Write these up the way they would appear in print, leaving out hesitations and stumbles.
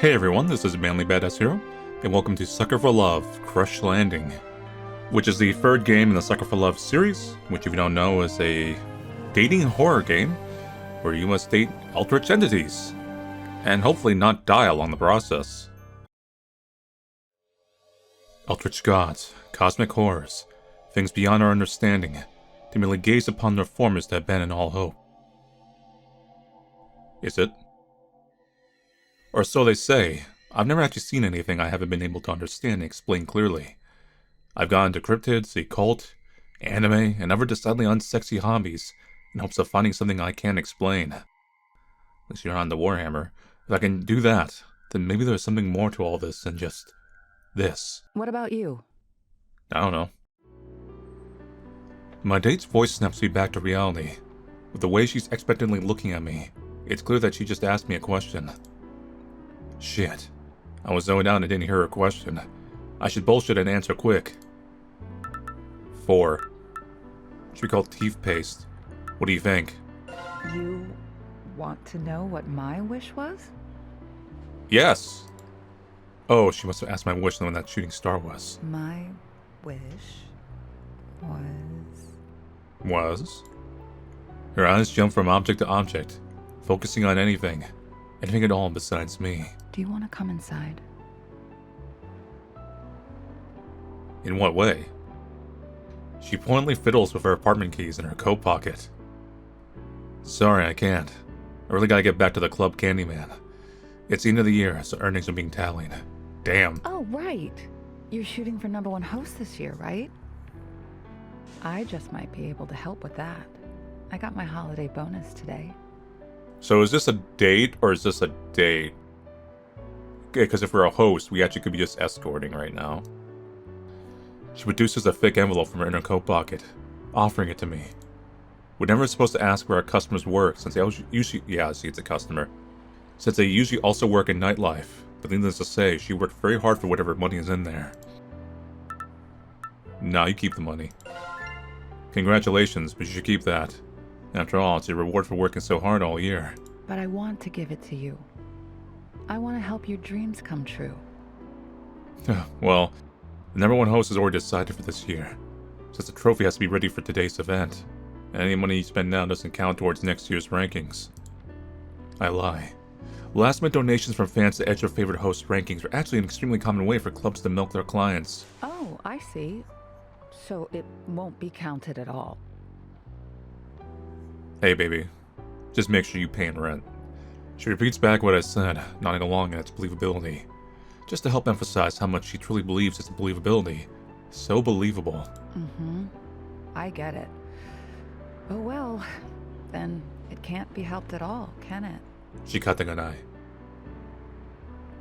Hey everyone, this is Manly Badass Hero, and welcome to Sucker for Love Crush Landing, which is the third game in the Sucker for Love series, which if you don't know is a dating horror game where you must date eldritch entities, and hopefully not die along the process. Eldritch gods, cosmic horrors, things beyond our understanding, to merely gaze upon their forms to abandon all hope. Is it? Or so they say. I've never actually seen anything I haven't been able to understand and explain clearly. I've gone into cryptids, the occult, anime, and other decidedly unsexy hobbies in hopes of finding something I can't explain. At least you're on the Warhammer. If I can do that, then maybe there's something more to all this than just this. What about you? I don't know. My date's voice snaps me back to reality. With the way she's expectantly looking at me, it's clear that she just asked me a question. Shit. I was zoned out and didn't hear her question. I should bullshit and answer quick. 4. Should be called teeth paste. What do you think? You want to know what my wish was? Yes! Oh, she must have asked my wish when that shooting star was. My wish was... Was? Her eyes jumped from object to object, focusing on anything at all besides me. Do you want to come inside? In what way? She pointedly fiddles with her apartment keys in her coat pocket. Sorry, I can't. I really gotta get back to the Club Candyman. It's the end of the year, so earnings are being tallied. Damn. Oh, right. You're shooting for #1 host this year, right? I just might be able to help with that. I got my holiday bonus today. So is this a date, or is this a date? Okay, because if we're a host, we actually could be just escorting right now. She produces a thick envelope from her inner coat pocket, offering it to me. We're never supposed to ask where our customers work, since they usually... Yeah, see, it's a customer. Since they usually also work in nightlife, but needless to say, she worked very hard for whatever money is in there. Nah, you keep the money. Congratulations, but you should keep that. After all, it's a reward for working so hard all year. But I want to give it to you. I want to help your dreams come true. Well, the #1 host is already decided for this year, since the trophy has to be ready for today's event, and any money you spend now doesn't count towards next year's rankings. I lie. Last-minute donations from fans to edge their favorite host rankings are actually an extremely common way for clubs to milk their clients. Oh, I see. So it won't be counted at all. Hey baby, just make sure you paying rent. She repeats back what I said, nodding along at its believability, just to help emphasize how much she truly believes its believability. So believable. Mm-hmm. I get it. Oh well, then it can't be helped at all, can it? She cut an eye.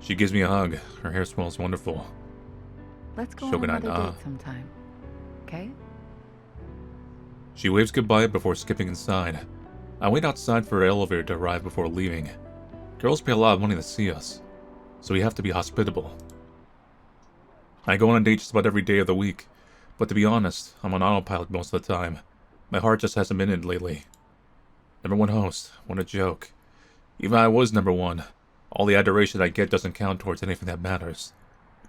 She gives me a hug. Her hair smells wonderful. Let's go on another date sometime, okay? She waves goodbye before skipping inside. I wait outside for her elevator to arrive before leaving. Girls pay a lot of money to see us, so we have to be hospitable. I go on a date just about every day of the week, but to be honest, I'm on autopilot most of the time. My heart just hasn't been in it lately. #1 host, what a joke. Even if I was #1, all the adoration I get doesn't count towards anything that matters.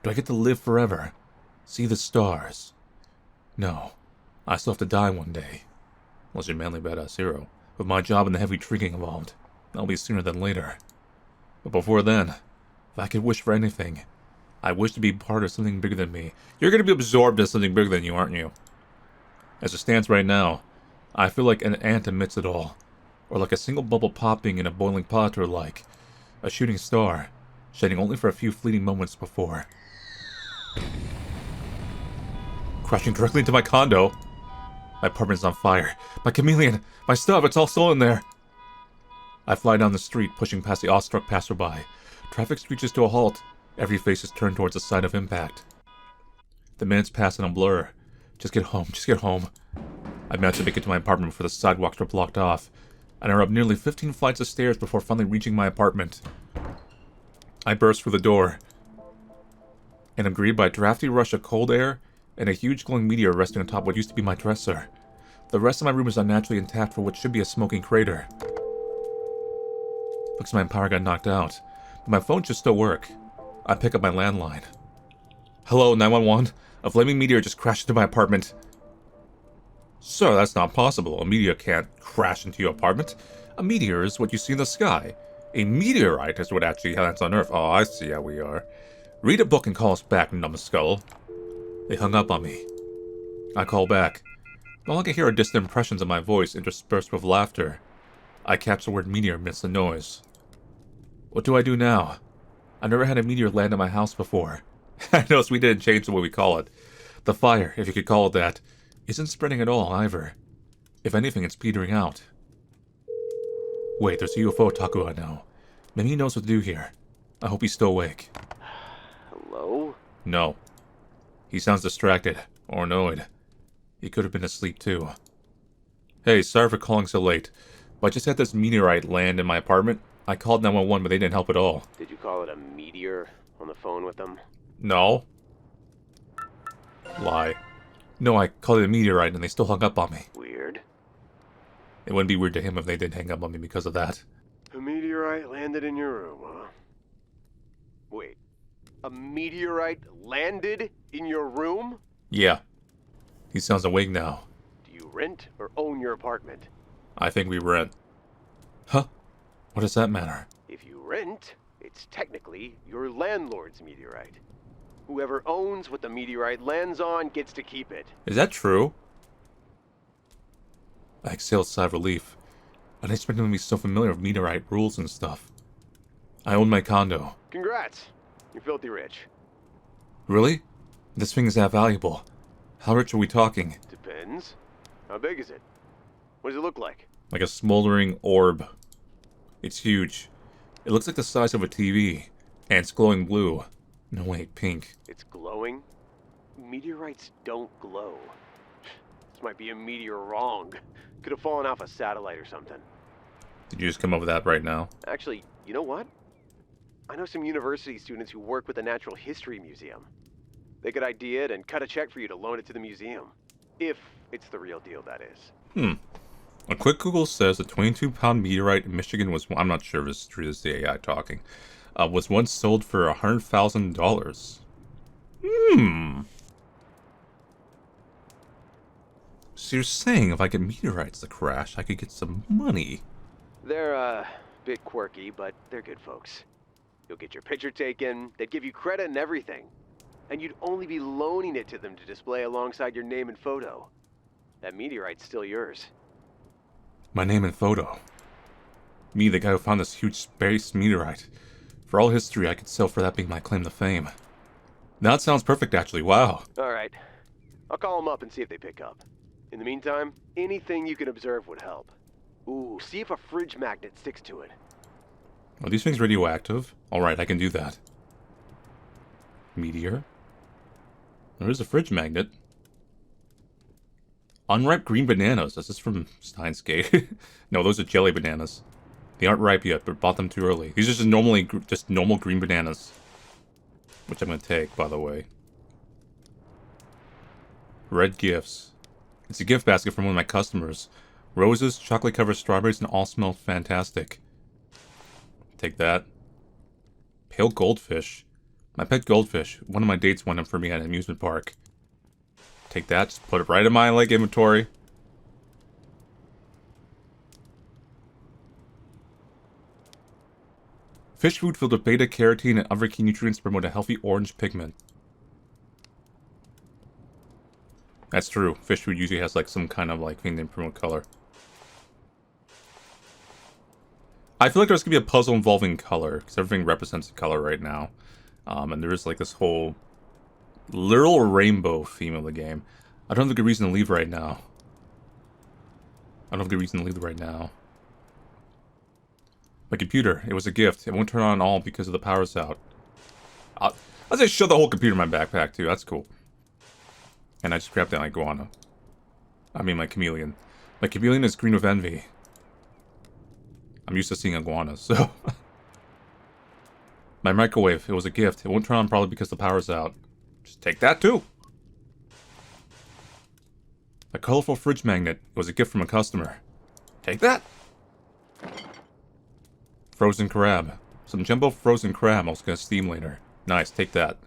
Do I get to live forever? See the stars? No. I still have to die one day. Unless you're Manly Badass Hero. With my job and the heavy drinking involved, that'll be sooner than later. But before then, if I could wish for anything, I wish to be part of something bigger than me. You're going to be absorbed in something bigger than you, aren't you? As it stands right now, I feel like an ant amidst it all. Or like a single bubble popping in a boiling pot, or like a shooting star, shining only for a few fleeting moments before crashing directly into my condo. My apartment's on fire. My chameleon! My stuff! It's all still in there! I fly down the street, pushing past the awestruck passerby. Traffic screeches to a halt. Every face is turned towards the site of impact. The minutes pass in a blur. Just get home. Just get home. I managed to make it to my apartment before the sidewalks were blocked off, and I were up nearly 15 flights of stairs before finally reaching my apartment. I burst through the door, and am greeted by a drafty rush of cold air and a huge glowing meteor resting on top of what used to be my dresser. The rest of my room is unnaturally intact for what should be a smoking crater. Looks like my power got knocked out. My phone should still work. I pick up my landline. Hello, 911. A flaming meteor just crashed into my apartment. Sir, that's not possible. A meteor can't crash into your apartment. A meteor is what you see in the sky. A meteorite is what actually lands on Earth. Oh, I see how we are. Read a book and call us back, numbskull. They hung up on me. I call back. All I can hear are distant impressions of my voice interspersed with laughter. I catch the word meteor amidst the noise. What do I do now? I never had a meteor land at my house before. I noticed we didn't change the way we call it. The fire, if you could call it that, isn't spreading at all, either. If anything, it's petering out. Wait, there's a UFO otaku I know. Maybe he knows what to do here. I hope he's still awake. Hello? No. He sounds distracted, or annoyed. He could have been asleep too. Hey, sorry for calling so late, but I just had this meteorite land in my apartment. I called 911, but they didn't help at all. Did you call it a meteor on the phone with them? No. Lie. No, I called it a meteorite and they still hung up on me. Weird. It wouldn't be weird to him if they didn't hang up on me because of that. A meteorite landed in your room, huh? Wait. A meteorite landed in your room? Yeah. He sounds awake now. Do you rent or own your apartment? I think we rent. Huh? What does that matter? If you rent, it's technically your landlord's meteorite. Whoever owns what the meteorite lands on gets to keep it. Is that true? I exhaled a sigh of relief. I didn't expect him to be so familiar with meteorite rules and stuff. I own my condo. Congrats. You're filthy rich. Really? This thing is that valuable. How rich are we talking? Depends. How big is it? What does it look like? Like a smoldering orb. It's huge. It looks like the size of a TV. And it's glowing blue. No, wait, pink. It's glowing? Meteorites don't glow. This might be a meteor wrong. Could have fallen off a satellite or something. Did you just come up with that right now? Actually, you know what? I know some university students who work with the Natural History Museum. They could idea it and cut a check for you to loan it to the museum. If it's the real deal, that is. A quick Google says a 22-pound meteorite in Michigan was... I'm not sure if this is true, this is the AI talking. Was once sold for $100,000. So you're saying if I get meteorites to crash, I could get some money? They're a bit quirky, but they're good folks. You'll get your picture taken, they'd give you credit and everything. And you'd only be loaning it to them to display alongside your name and photo. That meteorite's still yours. My name and photo. Me, the guy who found this huge space meteorite. For all history, I could sell for that being my claim to fame. That sounds perfect, actually. Wow. Alright. I'll call them up and see if they pick up. In the meantime, anything you can observe would help. Ooh, see if a fridge magnet sticks to it. Are these things radioactive? Alright, I can do that. Meteor? There is a fridge magnet. Unripe green bananas. This is from Steins Gate. No, those are jelly bananas. They aren't ripe yet, but bought them too early. These are just normal green bananas. Which I'm going to take, by the way. Red gifts. It's a gift basket from one of my customers. Roses, chocolate-covered strawberries, and all smell fantastic. Take that. Pale goldfish. My pet goldfish. One of my dates won them for me at an amusement park. Take that, just put it right in my, inventory. Fish food filled with beta-carotene and other key nutrients promote a healthy orange pigment. That's true. Fish food usually has, some kind of, thing to promote color. I feel like there's gonna be a puzzle involving color, because everything represents a color right now. And there is, this whole literal rainbow theme of the game. I don't have a good reason to leave right now. My computer, it was a gift. It won't turn on all because of the power's out. I'll just shove the whole computer in my backpack, too. That's cool. And I just grabbed that iguana. I mean, my chameleon. My chameleon is green with envy. I'm used to seeing iguanas, so... My microwave, it was a gift. It won't turn on probably because the power's out. Just take that, too. A colorful fridge magnet. It was a gift from a customer. Take that. Frozen crab. Some jumbo frozen crab I was gonna steam later. Nice, take that.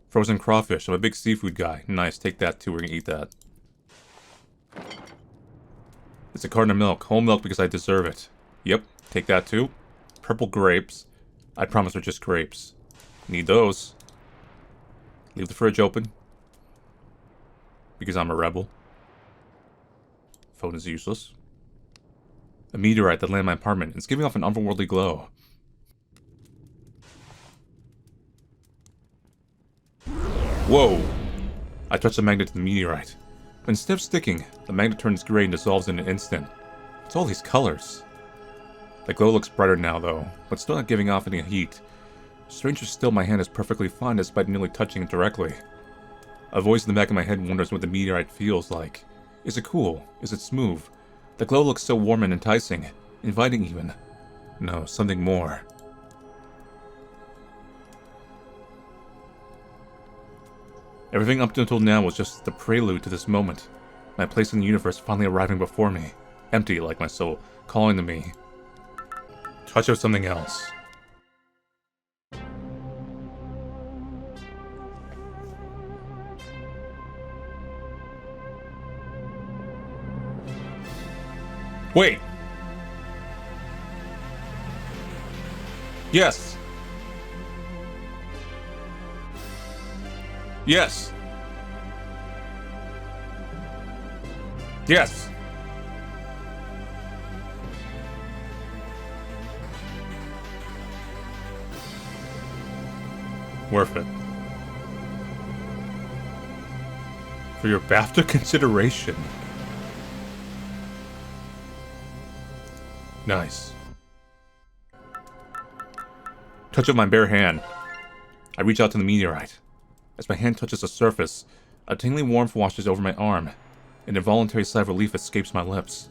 Frozen crawfish. I'm a big seafood guy. Nice, take that too. We're gonna eat that. It's a carton of milk. Whole milk because I deserve it. Yep, take that too. Purple grapes. I promise they're just grapes. Need those. Leave the fridge open. Because I'm a rebel. Phone is useless. A meteorite that landed in my apartment. It's giving off an otherworldly glow. Whoa! I touched the magnet to the meteorite. But instead of sticking, the magnet turns gray and dissolves in an instant. It's all these colors. The glow looks brighter now though, but still not giving off any heat. Stranger still, my hand is perfectly fine despite nearly touching it directly. A voice in the back of my head wonders what the meteorite feels like. Is it cool? Is it smooth? The glow looks so warm and enticing. Inviting even. No, something more. Everything up until now was just the prelude to this moment. My place in the universe finally arriving before me. Empty like my soul, calling to me. Touch of something else. Wait! Yes! Yes! Yes! Worth it. For your BAFTA consideration. Nice. Touch of my bare hand. I reach out to the meteorite. As my hand touches the surface, a tingling warmth washes over my arm. An involuntary sigh of relief escapes my lips.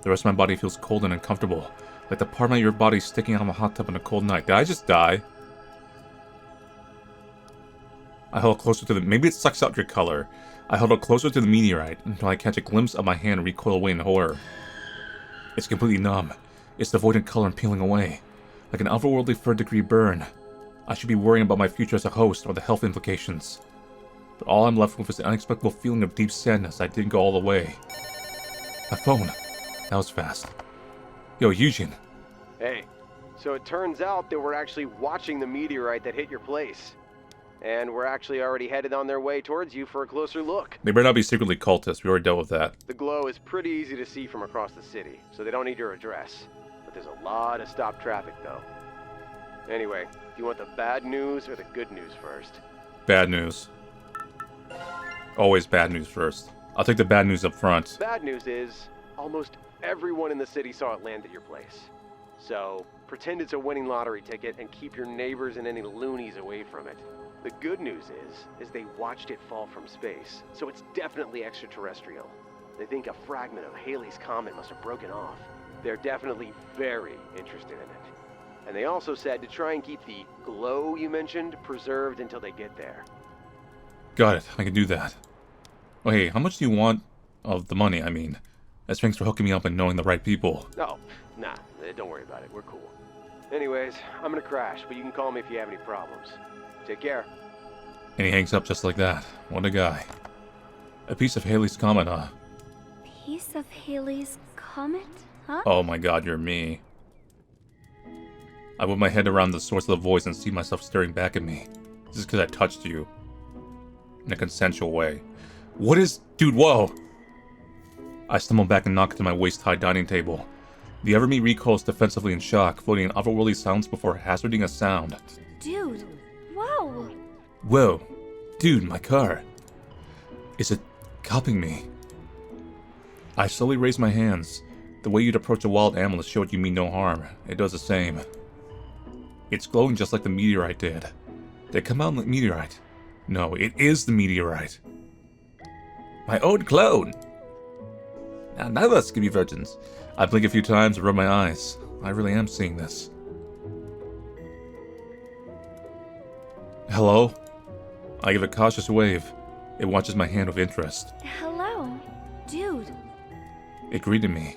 The rest of my body feels cold and uncomfortable, like the part of your body sticking out of a hot tub on a cold night. Did I just die? I held closer to the... Maybe it sucks out your color. I held it closer to the meteorite until I catch a glimpse of my hand recoil away in horror. It's completely numb. It's devoid of color and peeling away. Like an otherworldly third-degree burn. I should be worrying about my future as a host or the health implications. But all I'm left with is the unexpected feeling of deep sadness I didn't go all the way. My phone. That was fast. Yo, Eugene. Hey, so it turns out that we're actually watching the meteorite that hit your place. And we're actually already headed on their way towards you for a closer look. They better not be secretly cultists. We already dealt with that. The glow is pretty easy to see from across the city, so they don't need your address. But there's a lot of stopped traffic, though. Anyway, do you want the bad news or the good news first? Bad news. Always bad news first. I'll take the bad news up front. Bad news is, almost everyone in the city saw it land at your place. So, pretend it's a winning lottery ticket and keep your neighbors and any loonies away from it. The good news is they watched it fall from space, so it's definitely extraterrestrial. They think a fragment of Hheili's comet must have broken off. They're definitely very interested in it. And they also said to try and keep the glow you mentioned preserved until they get there. Got it. I can do that. Oh, hey, how much do you want of the money, I mean? As thanks for hooking me up and knowing the right people. Oh, nah, don't worry about it. We're cool. Anyways, I'm gonna crash, but you can call me if you have any problems. Take care. And he hangs up just like that. What a guy. A piece of Hheili's comet, huh? Piece of Hheili's comet, huh? Oh my god, you're me. I whip my head around the source of the voice and see myself staring back at me. This is because I touched you. In a consensual way. What is... Dude, whoa! I stumble back and knock into my waist-high dining table. The ever-me recoils defensively in shock, floating in otherworldly silence before hazarding a sound. Dude, whoa! Whoa. Dude, my car. Is it copying me? I slowly raise my hands. The way you'd approach a wild animal to show it you mean no harm. It does the same. It's glowing just like the meteorite did. Did it come out like meteorite? No, it is the meteorite. My own clone! Now, none of us can be virgins. I blink a few times and rub my eyes. I really am seeing this. Hello? I give a cautious wave. It watches my hand with interest. Hello, dude. It greeted me.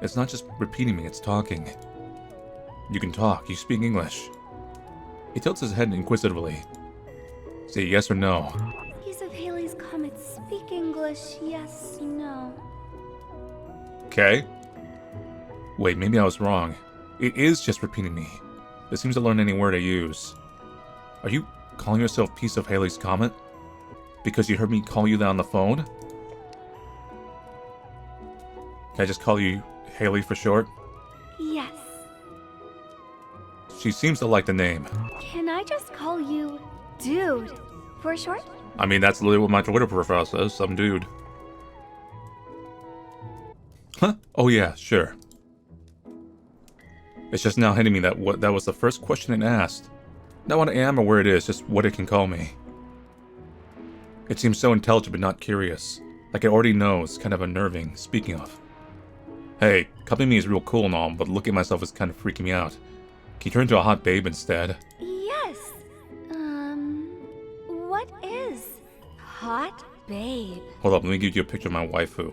It's not just repeating me, it's talking. You can talk. You speak English. He tilts his head inquisitively. Say yes or no. Piece of Hheili's comet. Speak English. Yes, no. Okay. Wait, maybe I was wrong. It is just repeating me. It seems to learn any word I use. Are you calling yourself Piece of Hheili's comet? Because you heard me call you that on the phone? Can I just call you Hheily for short? Yes. She seems to like the name. Can I just call you Dude for short? I mean, that's literally what my Twitter profile says. Some dude. Huh? Oh yeah, sure. It's just now hitting me that that was the first question it asked. Not what I am or where it is, just what it can call me. It seems so intelligent but not curious. Like it already knows, kind of unnerving. Speaking of. Hey, copying me is real cool and all, but looking at myself is kind of freaking me out. Can you turn into a hot babe instead? Yes. What is hot babe? Hold up, let me give you a picture of my waifu.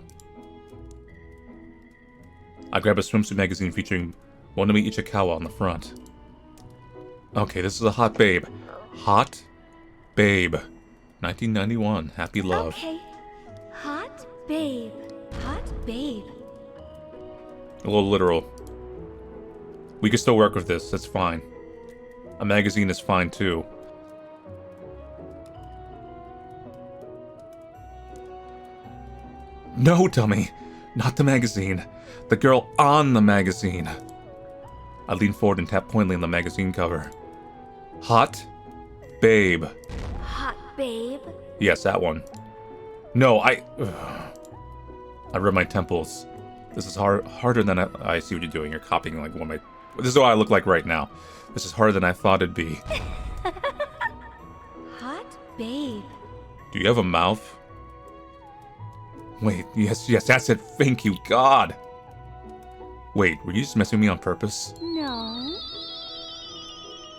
I grab a swimsuit magazine featuring Wonami Ichikawa on the front. Okay, this is a hot babe. Hot babe. 1991. Happy love. Okay. Hot babe. Hot babe. A little literal. We can still work with this, that's fine. A magazine is fine too. No, dummy! Not the magazine. The girl on the magazine. I lean forward and tap pointedly on the magazine cover. Hot babe. Hot babe. Yes, that one. No, I rub my temples. This is harder than I see what you're doing. You're copying like one of my... This is what I look like right now. This is harder than I thought it'd be. Hot babe. Do you have a mouth? Wait, yes, that's it. Thank you, God. Wait, were you just messing with me on purpose? No.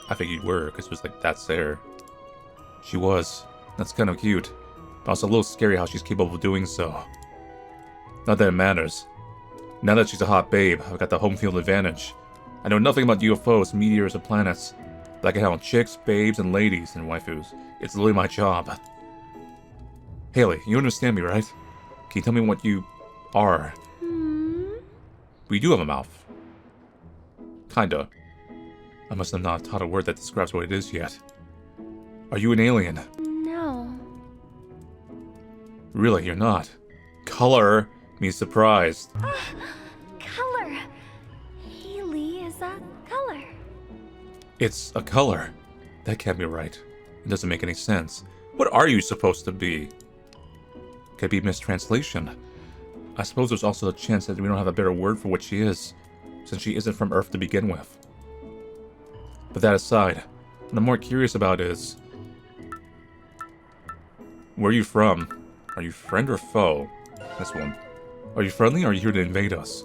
I think you were, because it was like, that's there. She was. That's kind of cute. But also a little scary how she's capable of doing so. Not that it matters. Now that she's a hot babe, I've got the home field advantage. I know nothing about UFOs, meteors, or planets, but I can handle chicks, babes, and ladies, and waifus. It's literally my job. Hheily, you understand me, right? Can you tell me what you are? We do have a mouth. Kinda. I must have not taught a word that describes what it is yet. Are you an alien? No. Really, you're not. Color means surprised. Color. Hheily is a color. It's a color. That can't be right. It doesn't make any sense. What are you supposed to be? Could be mistranslation. I suppose there's also a chance that we don't have a better word for what she is, since she isn't from Earth to begin with. But that aside, what I'm more curious about is... Where are you from? Are you friend or foe? This one. Are you friendly or are you here to invade us?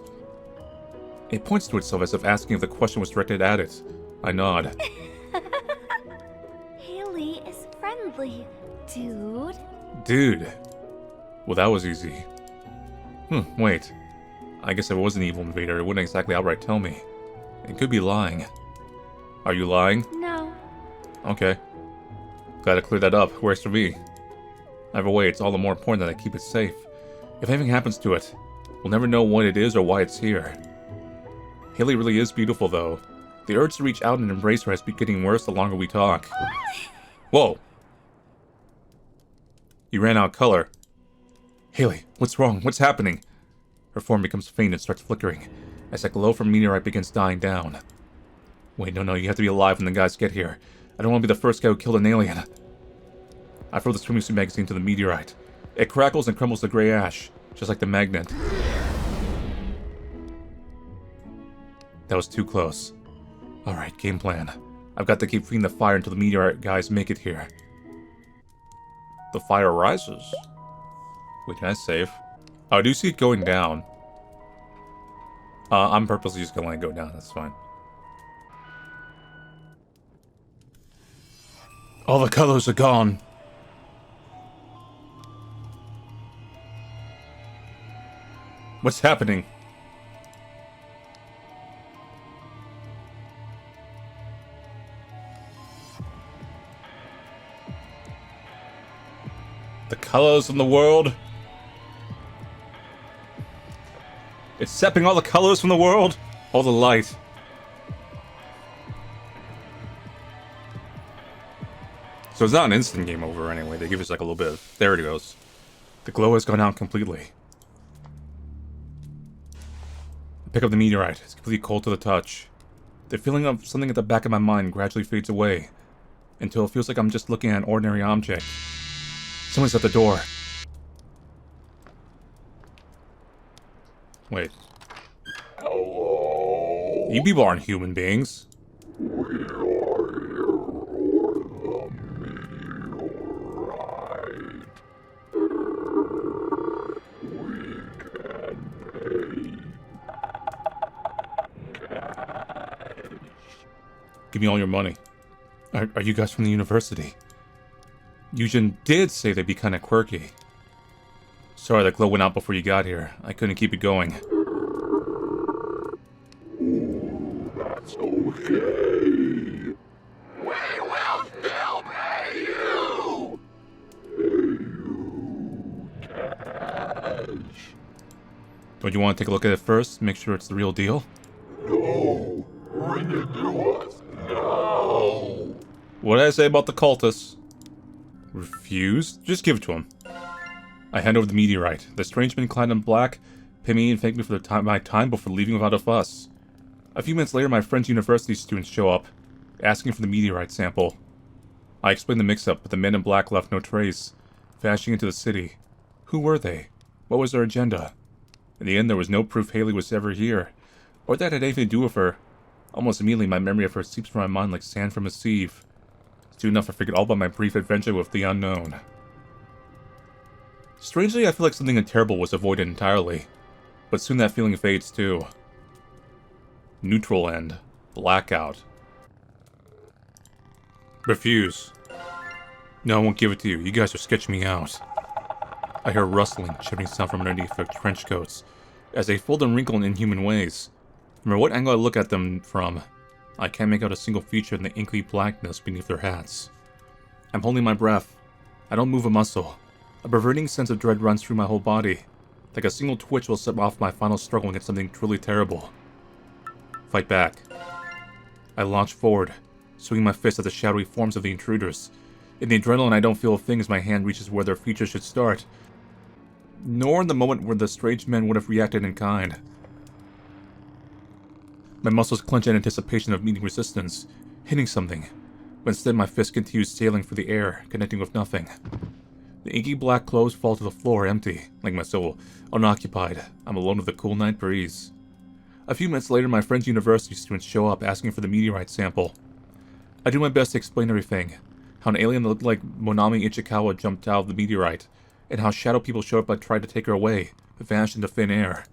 It points to itself as if asking if the question was directed at it. I nod. Hheily is friendly, dude. Dude. Well, that was easy. Wait. I guess if it was an evil invader, it wouldn't exactly outright tell me. It could be lying. Are you lying? No. Okay. Glad to clear that up. Works for me. Either way, it's all the more important that I keep it safe. If anything happens to it, we'll never know what it is or why it's here. Hheily really is beautiful, though. The urge to reach out and embrace her has been getting worse the longer we talk. Whoa! You ran out of color. Hheily, what's wrong? What's happening? Her form becomes faint and starts flickering, as that glow from Meteorite begins dying down. Wait, no, you have to be alive when the guys get here. I don't want to be the first guy who killed an alien. I throw the swimsuit magazine to the Meteorite. It crackles and crumbles to gray ash, just like the magnet. That was too close. Alright, game plan. I've got to keep feeding the fire until the Meteorite guys make it here. The fire rises. Wait, can I save? Oh, I do see it going down. I'm purposely just gonna let it go down, that's fine. All the colors are gone. What's happening? The colors from the world. It's sapping all the colors from the world. All the light. So it's not an instant game over anyway. They give us like a little bit of... There it goes. The glow has gone out completely. I pick up the meteorite. It's completely cold to the touch. The feeling of something at the back of my mind gradually fades away, until it feels like I'm just looking at an ordinary object. Someone's at the door. Wait. Hello? You people aren't human beings. We are here for the meteorite. We can pay cash. Give me all your money. Are you guys from the university? Yujin did say they'd be kinda quirky. Sorry the glow went out before you got here. I couldn't keep it going. Ooh, that's okay. We will still pay you! Pay you cash. Don't you want to take a look at it first? Make sure it's the real deal? No! Bring it to us now! What did I say about the cultists? Refuse? Just give it to him. I hand over the meteorite. The strange men clad in black pay me and thank me for my time before leaving without a fuss. A few minutes later, my friend's university students show up, asking for the meteorite sample. I explain the mix-up, but the men in black left no trace, vanishing into the city. Who were they? What was their agenda? In the end, there was no proof Hheily was ever here, or that it had anything to do with her. Almost immediately, my memory of her seeps from my mind like sand from a sieve. Soon enough, I forget all about my brief adventure with the unknown. Strangely, I feel like something terrible was avoided entirely, but soon that feeling fades too. Neutral end. Blackout. Refuse. No, I won't give it to you. You guys are sketching me out. I hear a rustling, chipping sound from underneath their trench coats, as they fold and wrinkle in inhuman ways. No matter what angle I look at them from, I can't make out a single feature in the inky blackness beneath their hats. I'm holding my breath. I don't move a muscle. A perverting sense of dread runs through my whole body. Like a single twitch will set off my final struggle against something truly terrible. Fight back. I launch forward, swinging my fist at the shadowy forms of the intruders. In the adrenaline, I don't feel a thing as my hand reaches where their features should start. Nor in the moment where the strange men would have reacted in kind. My muscles clench in anticipation of meeting resistance, hitting something, but instead my fist continues sailing through the air, connecting with nothing. The inky black clothes fall to the floor empty, like my soul, unoccupied. I'm alone with the cool night breeze. A few minutes later, my friend's university students show up asking for the meteorite sample. I do my best to explain everything. How an alien that looked like Monami Ichikawa jumped out of the meteorite, and how shadow people showed up and tried to take her away, but vanished into thin air.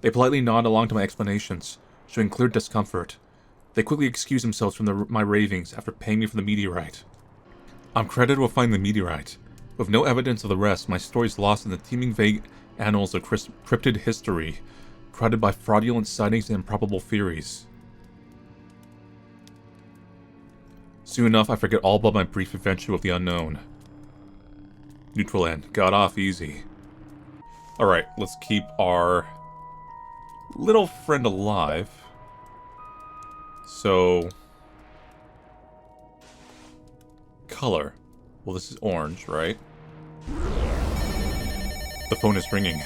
They politely nod along to my explanations, showing clear discomfort. They quickly excuse themselves from my ravings after paying me for the meteorite. I'm credited with finding the meteorite. With no evidence of the rest, my story is lost in the teeming vague annals of cryptid history, crowded by fraudulent sightings and improbable theories. Soon enough, I forget all about my brief adventure with the unknown. Neutral end. Got off easy. Alright, let's keep our little friend alive. So... color. Well, this is orange, right? The phone is ringing.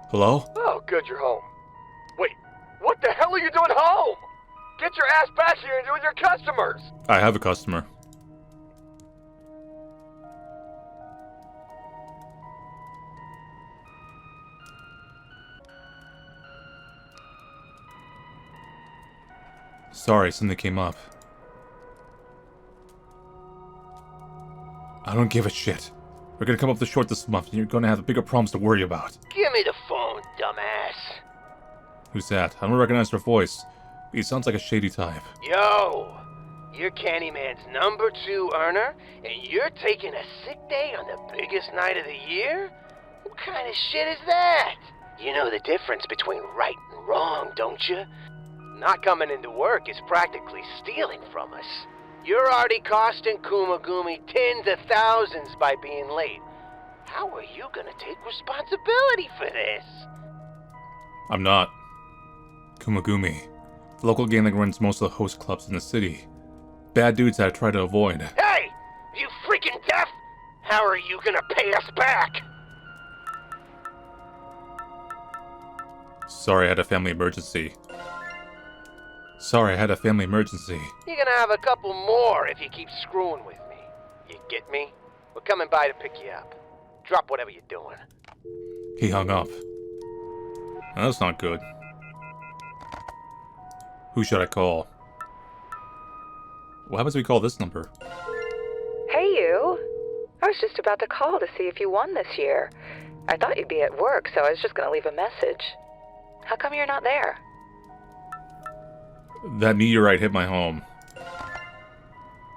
Hello? Oh, good, you're home. Wait, what the hell are you doing home? Get your ass back here and deal with your customers! I have a customer. Sorry, something came up. I don't give a shit. We're gonna come up the short this month, and you're gonna have bigger problems to worry about. Give me the phone, dumbass. Who's that? I don't recognize her voice. He sounds like a shady type. Yo, you're Candyman's #2 earner, and you're taking a sick day on the biggest night of the year? What kind of shit is that? You know the difference between right and wrong, don't you? Not coming into work is practically stealing from us. You're already costing Kumagumi tens of thousands by being late. How are you gonna take responsibility for this? I'm not. Kumagumi, the local gang that runs most of the host clubs in the city. Bad dudes that I try to avoid. Hey! You freaking deaf? How are you gonna pay us back? Sorry, I had a family emergency. Sorry, I had a family emergency. You're gonna have a couple more if you keep screwing with me. You get me? We're coming by to pick you up. Drop whatever you're doing. He hung up. Now, that's not good. Who should I call? What happens if we call this number? Hey, you. I was just about to call to see if you won this year. I thought you'd be at work, so I was just going to leave a message. How come you're not there? That meteorite hit my home.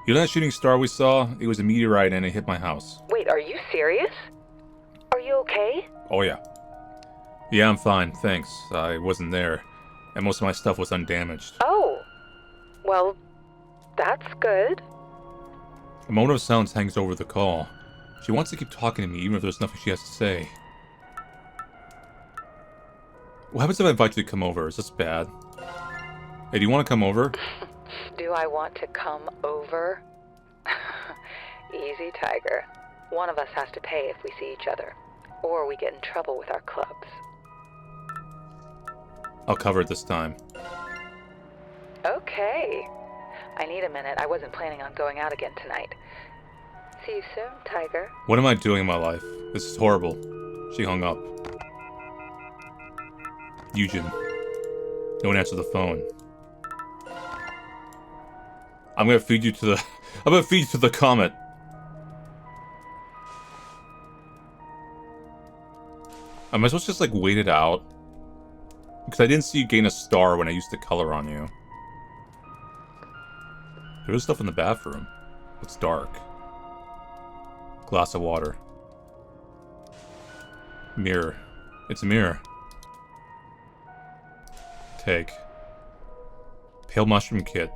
You know that shooting star we saw? It was a meteorite and it hit my house. Wait, are you serious? Are you okay? Oh yeah. Yeah, I'm fine, thanks. I wasn't there. And most of my stuff was undamaged. Oh. Well, that's good. A moment of silence hangs over the call. She wants to keep talking to me even if there's nothing she has to say. What happens if I invite you to come over? Is this bad? Hey, do you want to come over? Do I want to come over? Easy, Tiger. One of us has to pay if we see each other. Or we get in trouble with our clubs. I'll cover it this time. Okay. I need a minute. I wasn't planning on going out again tonight. See you soon, Tiger. What am I doing in my life? This is horrible. She hung up. Eugen. No one answered the phone. I'm gonna feed you to the... I'm gonna feed you to the comet. Am I supposed to just, like, wait it out? Because I didn't see you gain a star when I used the color on you. There's stuff in the bathroom. It's dark. Glass of water. Mirror. It's a mirror. Take. Pale mushroom kit.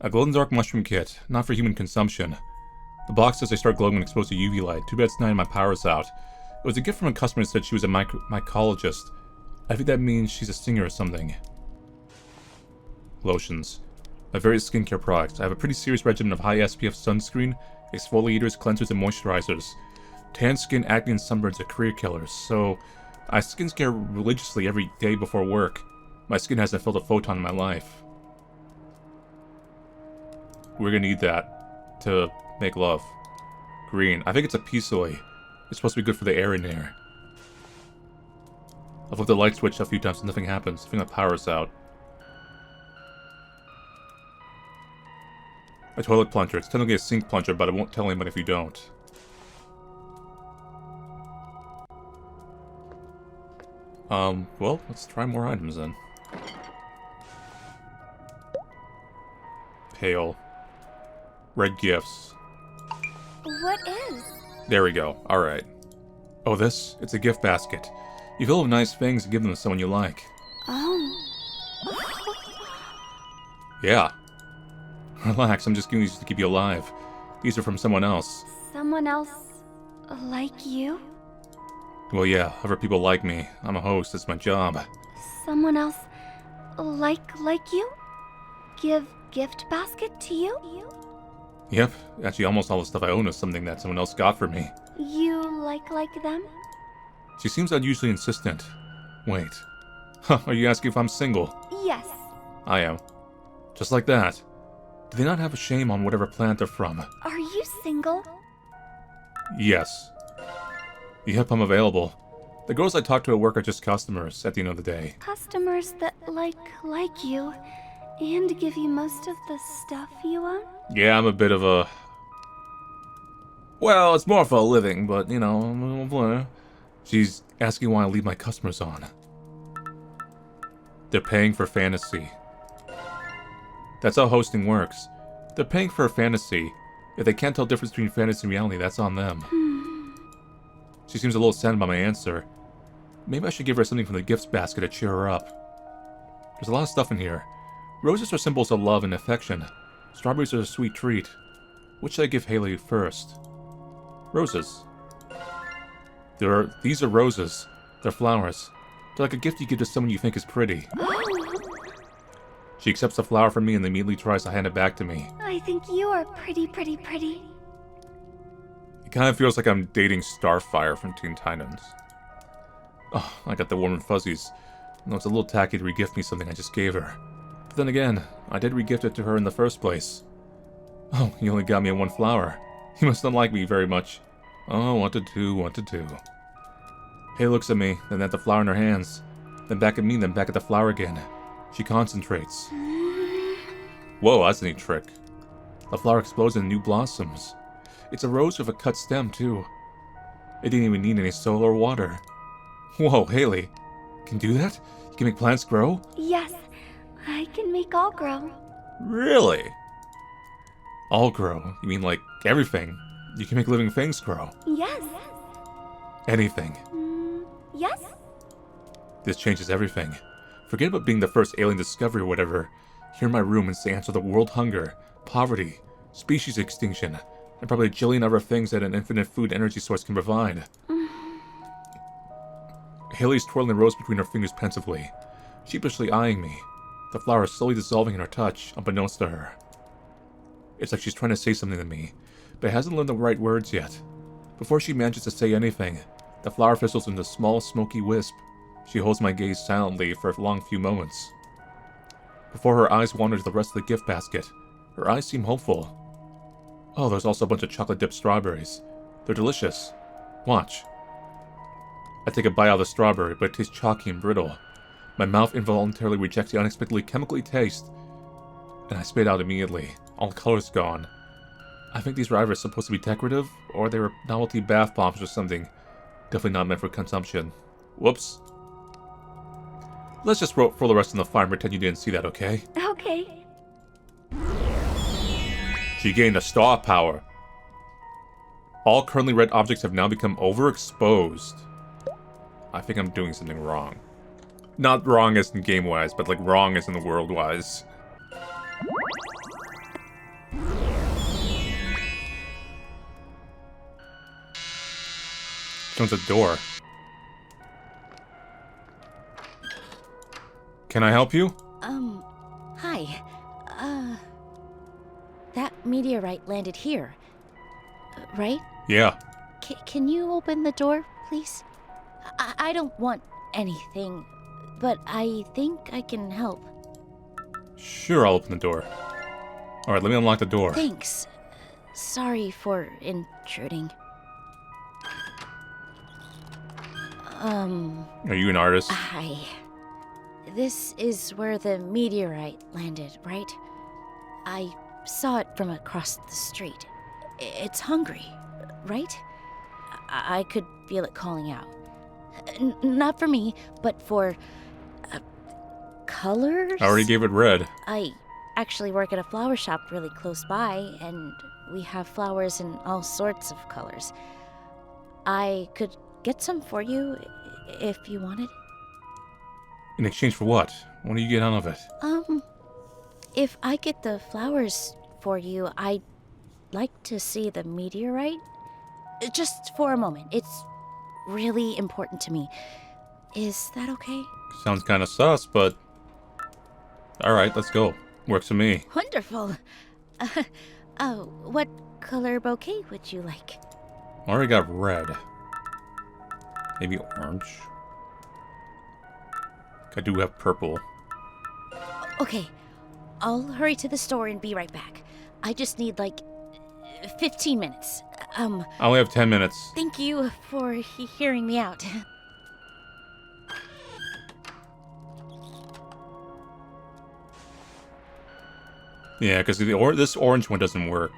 A glow-in-the-dark mushroom kit, not for human consumption. The box says they start glowing when exposed to UV light. Too bad it's night and my power's out. It was a gift from a customer who said she was a mycologist. I think that means she's a singer or something. Lotions. My various skincare products. I have a pretty serious regimen of high SPF sunscreen, exfoliators, cleansers, and moisturizers. Tan skin, acne, and sunburns are career killers, so I skincare religiously every day before work. My skin hasn't felt a photon in my life. We're gonna need that to make love. Green. I think it's a peace soy. It's supposed to be good for the air in here. I've left the light switch a few times and nothing happens. I think my power's out. A toilet plunger. It's technically a sink plunger, but I won't tell anyone if you don't. Well, let's try more items then. Pale. Red gifts. What is? There we go. Alright. Oh, this? It's a gift basket. You fill it with nice things and give them to someone you like. Oh. Yeah. Relax, I'm just giving these to keep you alive. These are from someone else. Someone else like you? Well, yeah, other people like me. I'm a host, it's my job. Someone else like you? Give gift basket to you? Yep, actually almost all the stuff I own is something that someone else got for me. You like them? She seems unusually insistent. Wait. Huh, are you asking if I'm single? Yes. I am. Just like that. Do they not have a shame on whatever planet they're from? Are you single? Yes. Yep, I'm available. The girls I talk to at work are just customers at the end of the day. Customers that like you and give you most of the stuff you own? Yeah, I'm a bit of a... Well, it's more for a living, but, you know... She's asking why I leave my customers on. They're paying for fantasy. That's how hosting works. They're paying for a fantasy. If they can't tell the difference between fantasy and reality, that's on them. She seems a little saddened by my answer. Maybe I should give her something from the gifts basket to cheer her up. There's a lot of stuff in here. Roses are symbols of love and affection. Strawberries are a sweet treat. Which should I give Hheily first? Roses. These are roses. They're flowers. They're like a gift you give to someone you think is pretty. She accepts the flower from me and immediately tries to hand it back to me. I think you are pretty, pretty, pretty. It kind of feels like I'm dating Starfire from Teen Titans. Oh, I got the warm and fuzzies. No, it's a little tacky to regift me something I just gave her. But then again, I did regift it to her in the first place. Oh, you only got me one flower. You must not like me very much. Oh, what to do. Hey looks at me, then at the flower in her hands. Then back at me, then back at the flower again. She concentrates. Whoa, that's a neat trick. The flower explodes in new blossoms. It's a rose with a cut stem, too. It didn't even need any soil or water. Whoa, Hheily. Can you do that? You can make plants grow? Yes, I can make all grow. Really? All grow? You mean like everything? You can make living things grow? Yes. Anything? Yes? This changes everything. Forget about being the first alien discovery or whatever. Here in my room and say answer the world hunger, poverty, species extinction, and probably a jillion other things that an infinite food energy source can provide. Hheili's twirling the rose between her fingers pensively, sheepishly eyeing me, the flower slowly dissolving in her touch, unbeknownst to her. It's like she's trying to say something to me, but hasn't learned the right words yet. Before she manages to say anything, the flower fizzles into a small, smoky wisp. She holds my gaze silently for a long few moments. Before her eyes wander to the rest of the gift basket, her eyes seem hopeful. Oh, there's also a bunch of chocolate-dipped strawberries. They're delicious. Watch. I take a bite out of the strawberry, but it tastes chalky and brittle. My mouth involuntarily rejects the unexpectedly chemically taste, and I spit out immediately. All color's gone. I think these were either supposed to be decorative, or they were novelty bath bombs or something. Definitely not meant for consumption. Whoops. Let's just throw the rest in the fire and pretend you didn't see that, okay? Okay. She gained a star power. All currently red objects have now become overexposed. I think I'm doing something wrong. Not wrong as in game-wise, but like wrong as in the world-wise. Someone's at the door. Can I help you? Hi. That meteorite landed here, right? Yeah. Can you open the door, please? I don't want anything, but I think I can help. Sure, I'll open the door. Alright, let me unlock the door. Thanks. Sorry for intruding. Are you an artist? Hi. This is where the meteorite landed, right? I saw it from across the street. It's hungry, right? I could feel it calling out. Not for me, but for colors? I already gave it red. I actually work at a flower shop really close by, and we have flowers in all sorts of colors. I could get some for you if you wanted. In exchange for what? What do you get out of it? If I get the flowers for you, I'd like to see the meteorite. Just for a moment. It's really important to me. Is that okay? Sounds kind of sus, but... Alright, let's go. Works for me. Wonderful. What color bouquet would you like? I already got red. Maybe orange? I do have purple. Okay, I'll hurry to the store and be right back. I just need, 15 minutes. I only have 10 minutes. Thank you for hearing me out. Yeah, because this orange one doesn't work.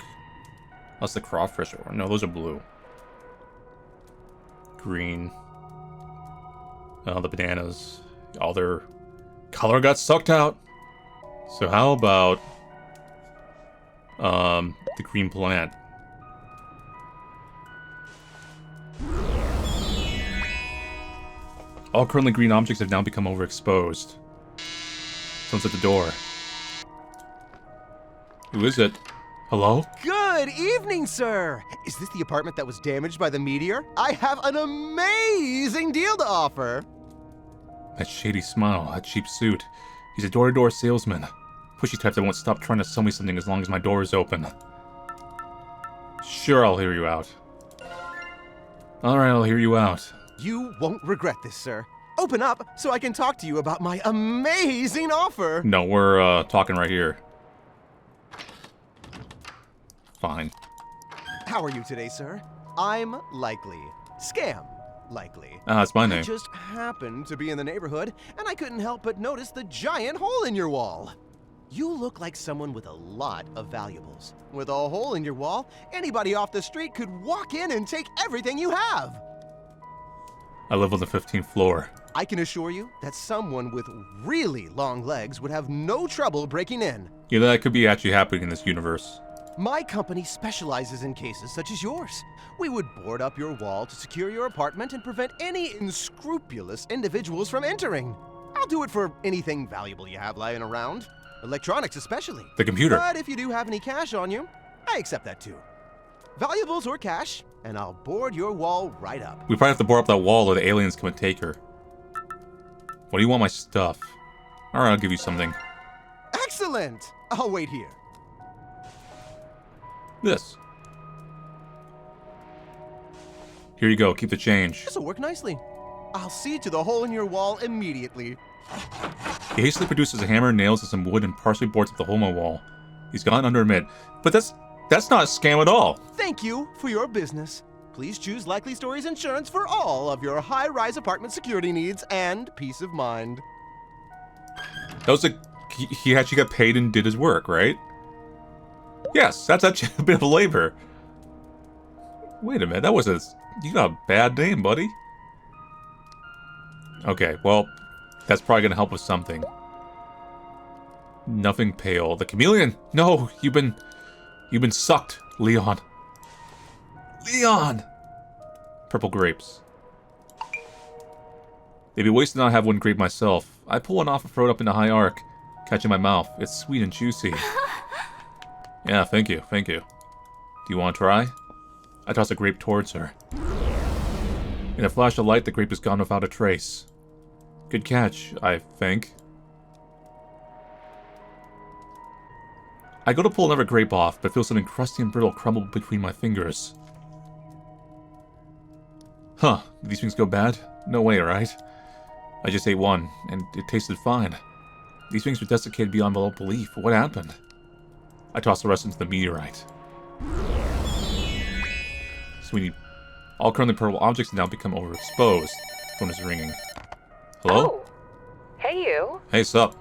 That's the crawfish one. No, those are blue. Green. Oh, the bananas. All their color got sucked out. So how about the green plant? All currently green objects have now become overexposed. Someone's at the door. Who is it? Hello? Good evening, sir! Is this the apartment that was damaged by the meteor? I have an amazing deal to offer! That shady smile, that cheap suit. He's a door-to-door salesman. Pushy type that won't stop trying to sell me something as long as my door is open. Sure, I'll hear you out. Alright, I'll hear you out. You won't regret this, sir. Open up so I can talk to you about my amazing offer! No, we're, talking right here. Fine. How are you today, sir? I'm Likely. Scam Likely. Ah, that's my I name. just happened to be in the neighborhood, and I couldn't help but notice the giant hole in your wall. You look like someone with a lot of valuables. With a hole in your wall, anybody off the street could walk in and take everything you have. I live on the 15th floor. I can assure you that someone with really long legs would have no trouble breaking in. Yeah, that could be actually happening in this universe. My company specializes in cases such as yours. We would board up your wall to secure your apartment and prevent any unscrupulous individuals from entering. I'll do it for anything valuable you have lying around. Electronics especially. The computer. But if you do have any cash on you, I accept that too. Valuables or cash, and I'll board your wall right up. We probably have to board up that wall or the aliens come and take her. What do you want my stuff? Alright, I'll give you something. Excellent! I'll wait here. This. Here you go, keep the change. This'll work nicely. I'll see to the hole in your wall immediately. He hastily produces a hammer, nails, and some wood and partially boards up the hole in my wall. He's gone under a minute. But that's not a scam at all. Thank you for your business. Please choose Likely Stories Insurance for all of your high-rise apartment security needs and peace of mind. That was he actually got paid and did his work, right? Yes, that's actually a bit of labor. Wait a minute, you got a bad name, buddy. Okay, well, that's probably gonna help with something. Nothing pale. The chameleon! No, you've been sucked, Leon. Leon! Purple grapes. They'd be wasted not to have one grape myself. I pull one off and throw it up in the high arc, catch in my mouth. It's sweet and juicy. Yeah, thank you. Do you want to try? I toss a grape towards her. In a flash of light, the grape is gone without a trace. Good catch, I think. I go to pull another grape off, but feel something crusty and brittle crumble between my fingers. Huh, did these things go bad? No way, right? I just ate one, and it tasted fine. These things were desiccated beyond all belief. What happened? I toss the rest into the meteorite. Sweetie, all currently purple objects have now become overexposed. Phone is ringing. Hello? Oh. Hey, you. Hey, sup?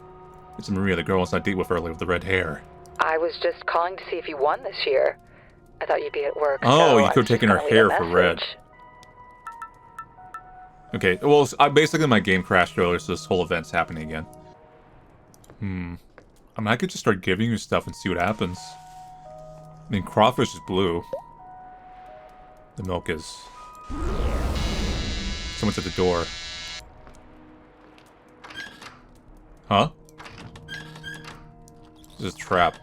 It's Maria, the girl I was on a date with earlier with the red hair. I was just calling to see if you won this year. I thought you'd be at work. Oh, so you I could have was just taken her gonna leave hair a for red. message. Okay, well, basically my game crashed earlier, so this whole event's happening again. I mean, I could just start giving you stuff and see what happens. I mean, crawfish is blue. The milk is... Someone's at the door. Huh? This is a trap.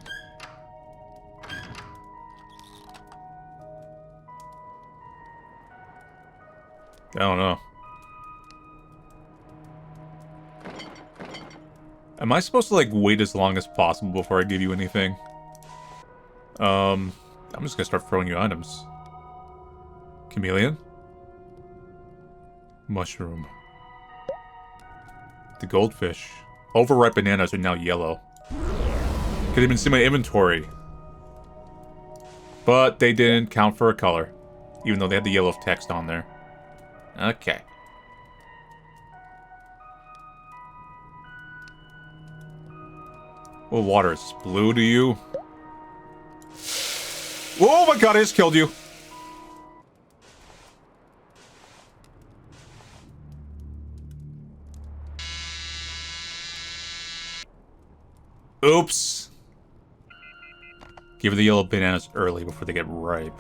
I don't know. Am I supposed to, like, wait as long as possible before I give you anything? I'm just gonna start throwing you items. Chameleon? Mushroom. The goldfish. Overripe bananas are now yellow. Could have been seen in my inventory. But they didn't count for a color. Even though they had the yellow text on there. Okay. Well, water is blue to you. Oh my god, I just killed you. Oops. Give her the yellow bananas early before they get ripe.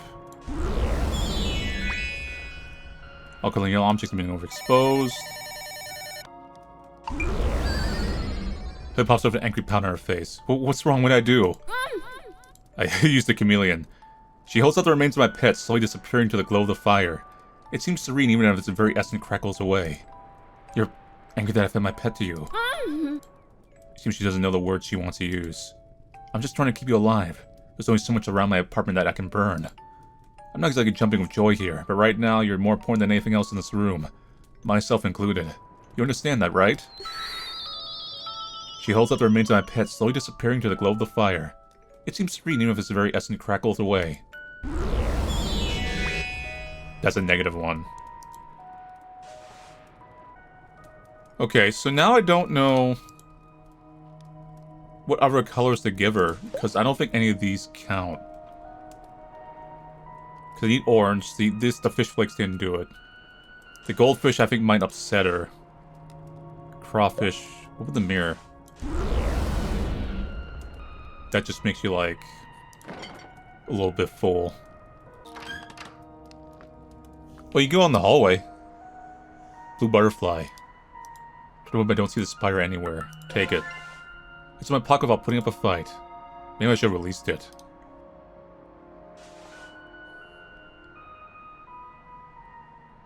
All color yellow objects have been overexposed. It pops up an angry pound on her face. What's wrong? What did I do? I used the chameleon. She holds out the remains of my pet, slowly disappearing to the glow of the fire. It seems serene even as its very essence crackles away. You're angry that I fed my pet to you. It seems she doesn't know the words she wants to use. I'm just trying to keep you alive. There's only so much around my apartment that I can burn. I'm not exactly jumping with joy here, but right now you're more important than anything else in this room. Myself included. You understand that, right? She holds out the remains of my pet, slowly disappearing to the glow of the fire. It seems serene even if its very essence crackles away. That's a -1. Okay, so now I don't know what other colors to give her, because I don't think any of these count. Because I need orange. The fish flakes didn't do it. The goldfish I think might upset her. Crawfish. What about the mirror? That just makes you like a little bit full. Well, you go on the hallway. Blue butterfly. I don't see the spider anywhere. Take it. It's in my pocket while putting up a fight. Maybe I should have released it.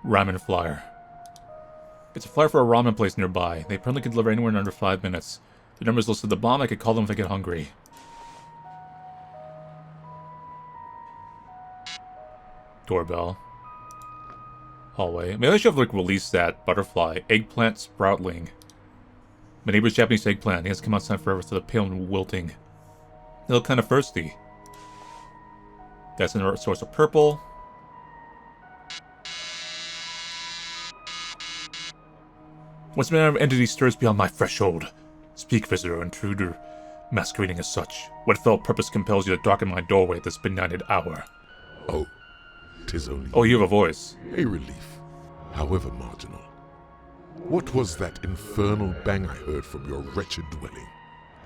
Ramen flyer. It's a flyer for a ramen place nearby. They apparently can deliver anywhere in under 5 minutes. The number is listed at the bottom. I could call them if I get hungry. Doorbell. Hallway. Maybe I should have like released that butterfly. Eggplant sproutling. My neighbor's Japanese eggplant. He hasn't come outside forever, so the pale and wilting. They look kind of thirsty. That's another source of purple. What's manner of entity stirs beyond my threshold? Speak, visitor, intruder, masquerading as such. What fell purpose compels you to darken my doorway at this benighted hour? Oh, 'tis only... Oh, you have a voice. A relief, however marginal. What was that infernal bang I heard from your wretched dwelling?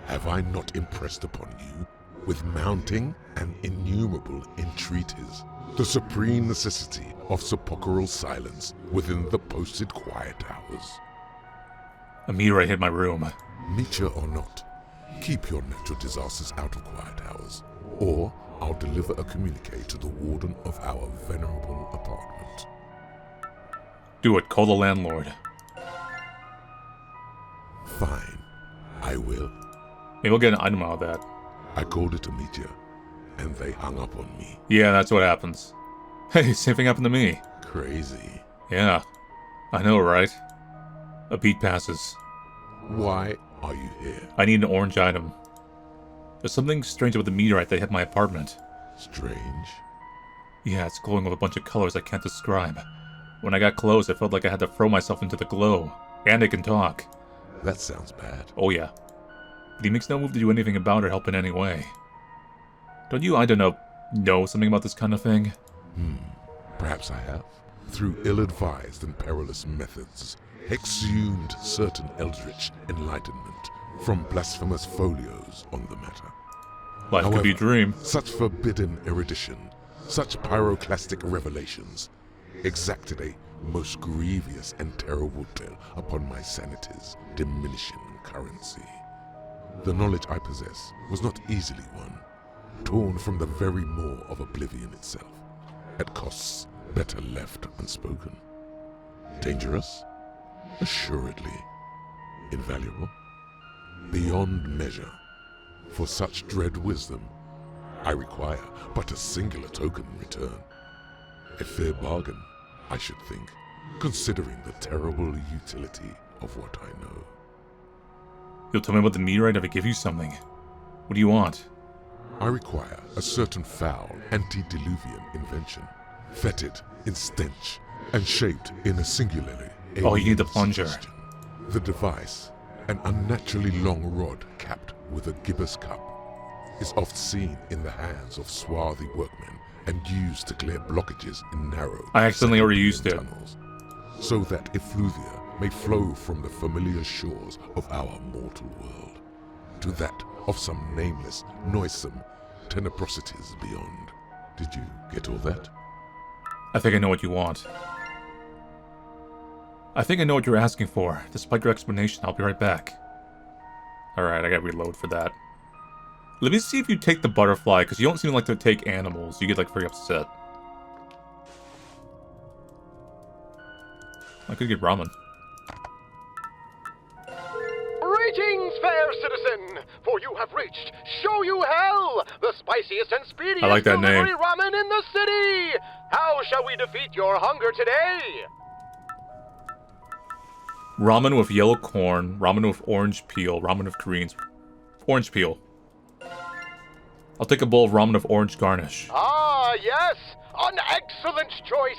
Have I not impressed upon you, with mounting and innumerable entreaties, the supreme necessity of sepulchral silence within the posted quiet hours? A meteorite hit my room. Meteor or not, keep your natural disasters out of quiet hours, or I'll deliver a communique to the warden of our venerable apartment. Do it. Call the landlord. Fine, I will. Maybe we'll get an item out of that. I called it a meteor, and they hung up on me. Yeah, that's what happens. Hey, same thing happened to me. Crazy. Yeah, I know, right? A beat passes. Why are you here? I need an orange item. There's something strange about the meteorite that hit my apartment. Strange? Yeah, it's glowing with a bunch of colors I can't describe. When I got close, I felt like I had to throw myself into the glow. And it can talk. That sounds bad. Oh yeah. But he makes no move to do anything about or help in any way. Don't you, I don't know something about this kind of thing? Perhaps I have. Through ill-advised and perilous methods, exhumed certain eldritch enlightenment from blasphemous folios on the matter. Life could be a dream. Such forbidden erudition, such pyroclastic revelations, exacted a most grievous and terrible toll upon my sanity's diminishing currency. The knowledge I possess was not easily won, torn from the very maw of oblivion itself, at costs better left unspoken. Dangerous? Assuredly. Invaluable? Beyond measure. For such dread wisdom, I require but a singular token in return. A fair bargain, I should think, considering the terrible utility of what I know. You'll tell me about the meteorite if I give you something. What do you want? I require a certain foul antediluvian invention, fetid in stench, and shaped in a singularly Oh, you need the alien plunger. suggestion. The device, an unnaturally long rod capped with a gibbous cup, is oft seen in the hands of swarthy workmen and used to clear blockages in narrow, I accidentally already used second-tier it. tunnels, so that effluvia may flow from the familiar shores of our mortal world to that of some nameless, noisome tenebrosities beyond. Did you get all that? I think I know what you want. I think I know what you're asking for. Despite your explanation, I'll be right back. Alright, I gotta reload for that. Let me see if you take the butterfly, because you don't seem like to take animals. You get, like, very upset. I could get ramen. Greetings, fair citizen, for you have reached Show You Hell, the spiciest and speediest I like that delivery name. ramen in the city. How shall we defeat your hunger today? Ramen with yellow corn, ramen with orange peel, ramen with greens. Orange peel. I'll take a bowl of ramen with orange garnish. Ah, yes, an excellent choice.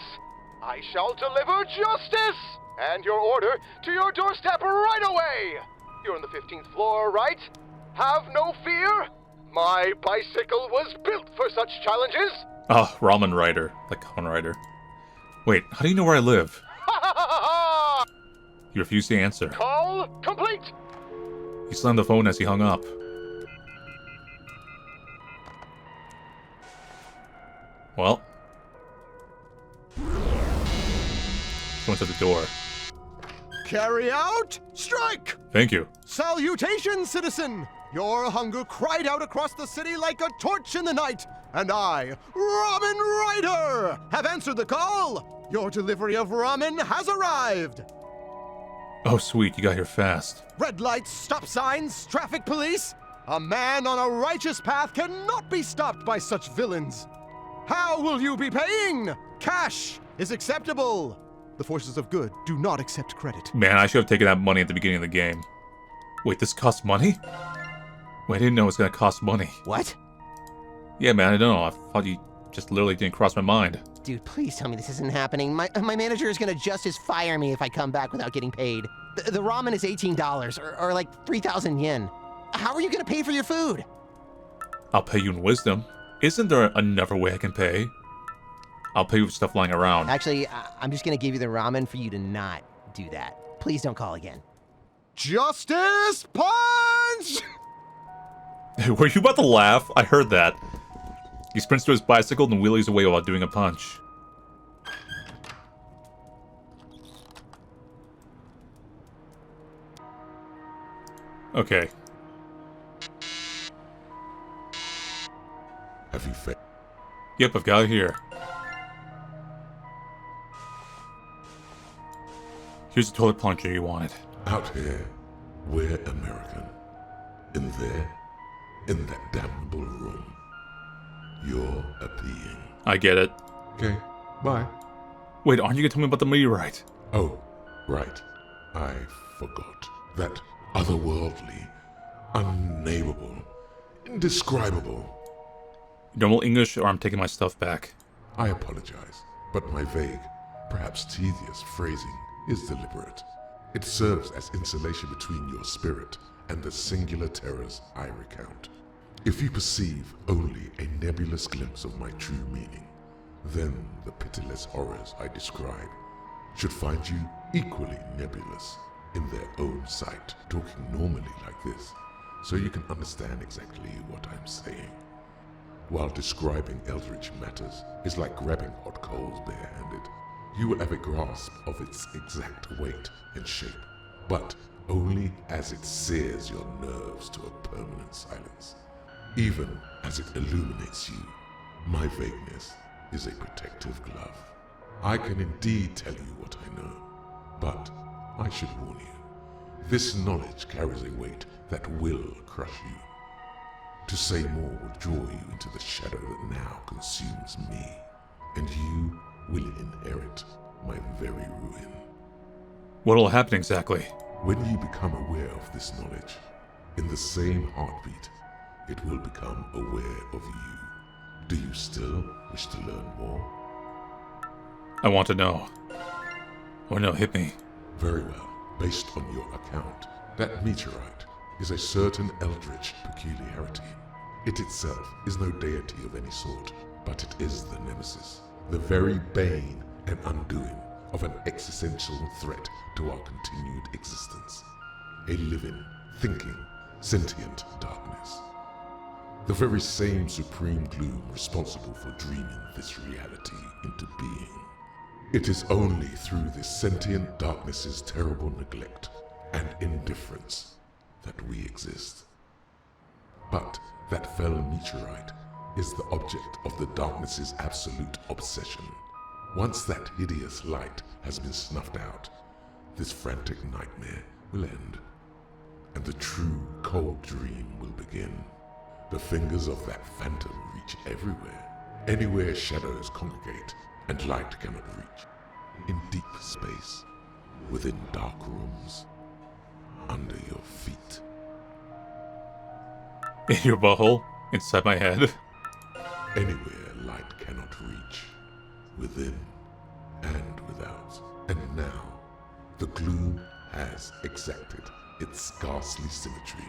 I shall deliver justice and your order to your doorstep right away. You're on the 15th floor, right? Have no fear. My bicycle was built for such challenges. Ah, ramen rider. Like Kamen Rider. Wait, how do you know where I live? He refused to answer. Call complete. He slammed the phone as he hung up. Well. Went to the door. Carry out, strike! Thank you. Salutations, citizen! Your hunger cried out across the city like a torch in the night, and I, Ramen Rider, have answered the call! Your delivery of ramen has arrived! Oh, sweet, you got here fast. Red lights, stop signs, traffic police! A man on a righteous path cannot be stopped by such villains! How will you be paying? Cash is acceptable! The forces of good do not accept credit. Man, I should have taken that money at the beginning of the game. Wait, this costs money? Wait, I didn't know it was gonna cost money. What? Yeah, man, I don't know. I thought you just literally didn't cross my mind. Dude, please tell me this isn't happening. My manager is gonna just as fire me if I come back without getting paid. The ramen is $18, or like 3,000 yen. How are you gonna pay for your food? I'll pay you in wisdom. Isn't there another way I can pay? I'll pay you with stuff lying around. Actually, I'm just gonna give you the ramen for you to not do that. Please don't call again. Justice punch! Were you about to laugh? I heard that. He sprints to his bicycle and wheelies away while doing a punch. Okay. Have you failed? Yep, I've got it here. Here's the toilet plunger you wanted. Out here, we're American. In there, in that damnable room, you're a being. I get it. Okay, bye. Wait, aren't you gonna tell me about the meteorite? Oh, right. I forgot. That otherworldly, unnameable, indescribable. Normal English, or I'm taking my stuff back. I apologize, but my vague, perhaps tedious phrasing is deliberate. It serves as insulation between your spirit and the singular terrors I recount. If you perceive only a nebulous glimpse of my true meaning, then the pitiless horrors I describe should find you equally nebulous in their own sight, talking normally like this, so you can understand exactly what I'm saying. While describing eldritch matters is like grabbing hot coals barehanded, you will have a grasp of its exact weight and shape, but only as it sears your nerves to a permanent silence. Even as it illuminates you, my vagueness is a protective glove. I can indeed tell you what I know, but I should warn you, this knowledge carries a weight that will crush you. To say more will draw you into the shadow that now consumes me, and you will inherit my very ruin. What'll happen exactly? When you become aware of this knowledge, in the same heartbeat, it will become aware of you. Do you still wish to learn more? I want to know. Or no, hit me. Very well. Based on your account, that meteorite is a certain eldritch peculiarity. It itself is no deity of any sort, but it is the nemesis, the very bane and undoing of an existential threat to our continued existence. A living, thinking, sentient darkness. The very same supreme gloom responsible for dreaming this reality into being. It is only through this sentient darkness's terrible neglect and indifference that we exist. But that fell meteorite is the object of the darkness's absolute obsession. Once that hideous light has been snuffed out, this frantic nightmare will end, and the true cold dream will begin. The fingers of that phantom reach everywhere, anywhere shadows congregate and light cannot reach. In deep space, within dark rooms, under your feet. In your butthole? Inside my head? Anywhere light cannot reach, within and without. And now, the gloom has exacted its ghastly symmetry.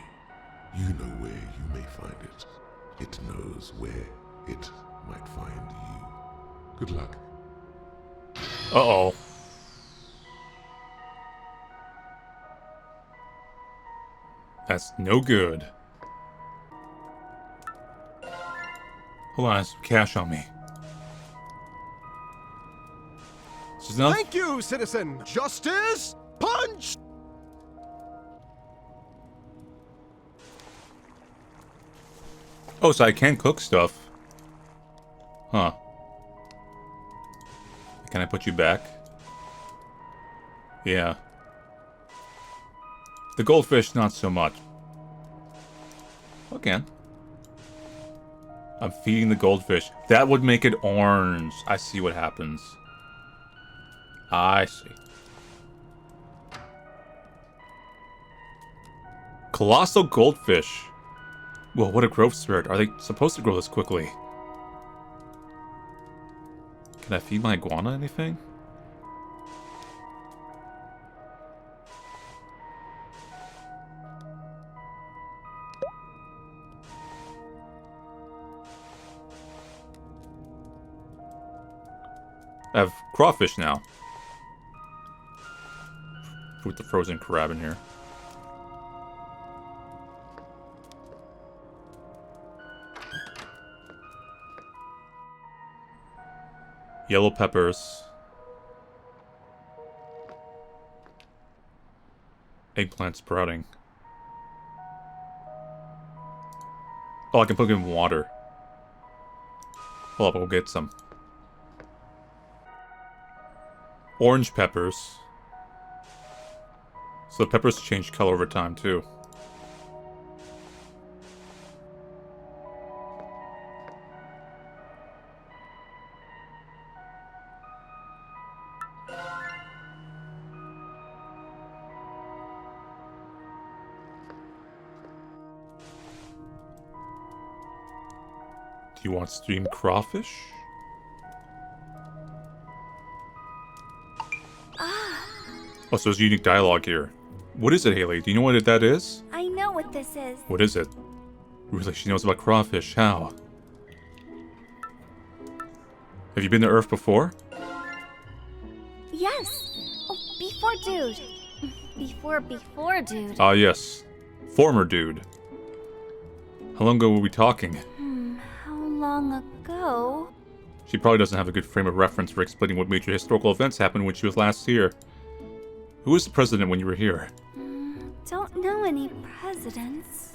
You know where you may find it. It knows where it might find you. Good luck. Uh-oh. That's no good. Hold on, I have some cash on me. This is enough? Thank you, citizen! Justice! Punch! Oh, so I can cook stuff. Huh. Can I put you back? Yeah. The goldfish, not so much. Okay. I'm feeding the goldfish. That would make it orange. I see what happens. I see. Colossal goldfish. Whoa, what a growth spurt. Are they supposed to grow this quickly? Can I feed my iguana anything? I have crawfish now. Put the frozen crab in here. Yellow peppers. Eggplant sprouting. Oh, I can put it in water. Hold up, we'll get some. Orange peppers. So the peppers change color over time, too. Do you want steamed crawfish? Oh, so there's unique dialogue here. What is it, Hheily? Do you know what that is? I know what this is. What is it? Really, she knows about crawfish. How? Have you been to Earth before? Yes. Oh, before dude. Before dude. Ah, yes. Former dude. How long ago were we talking? How long ago? She probably doesn't have a good frame of reference for explaining what major historical events happened when she was last here. Who was the president when you were here? Don't know any presidents.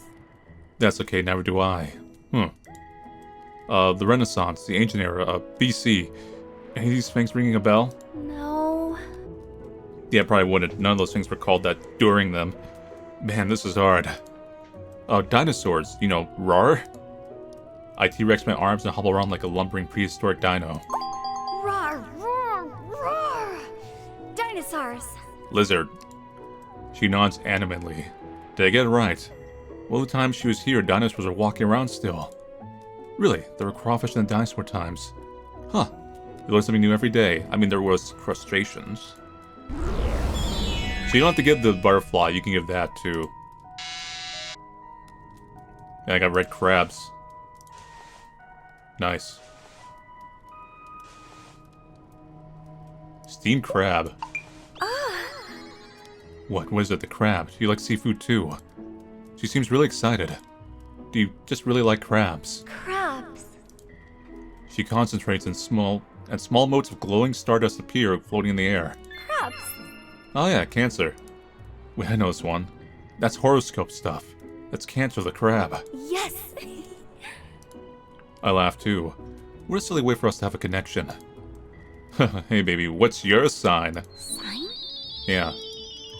That's okay, neither do I. The Renaissance, the Ancient Era, BC. Any of these things ringing a bell? No. Yeah, probably wouldn't. None of those things were called that during them. Man, this is hard. Dinosaurs, you know, roar? I T-Rex my arms and hobble around like a lumbering prehistoric dino. Roar, roar, roar! Dinosaurs. Lizard. She nods animatedly. Did I get it right? All the time she was here, dinosaurs were walking around still. Really, there were crawfish in the dinosaur times. Huh. You learn something new every day. I mean, there was crustaceans. So you don't have to give the butterfly, you can give that too. Yeah, I got red crabs. Nice. Steamed crab. What is it, the crab? Do you like seafood too? She seems really excited. Do you just really like crabs? Crabs. She concentrates and small motes of glowing stardust appear floating in the air. Crabs. Oh yeah, Cancer. Wait, I know this one. That's horoscope stuff. That's Cancer the crab. Yes! I laugh too. What a silly way for us to have a connection. Hey baby, what's your sign? Sign? Yeah.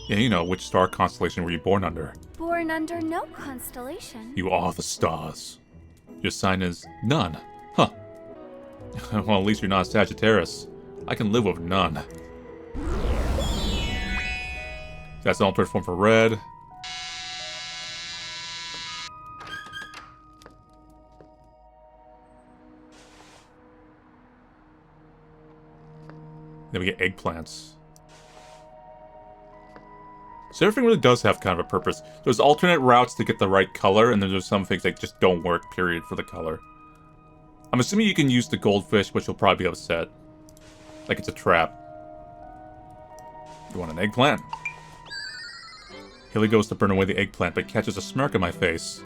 Yeah, you know, which star constellation were you born under? Born under no constellation. You are the stars. Your sign is none. Huh. Well, at least you're not a Sagittarius. I can live with none. That's an alternate form for red. Then we get eggplants. So everything really does have kind of a purpose. There's alternate routes to get the right color, and then there's some things that just don't work, period, for the color. I'm assuming you can use the goldfish, which will probably be upset. Like it's a trap. You want an eggplant? Hheily goes to burn away the eggplant, but catches a smirk on my face.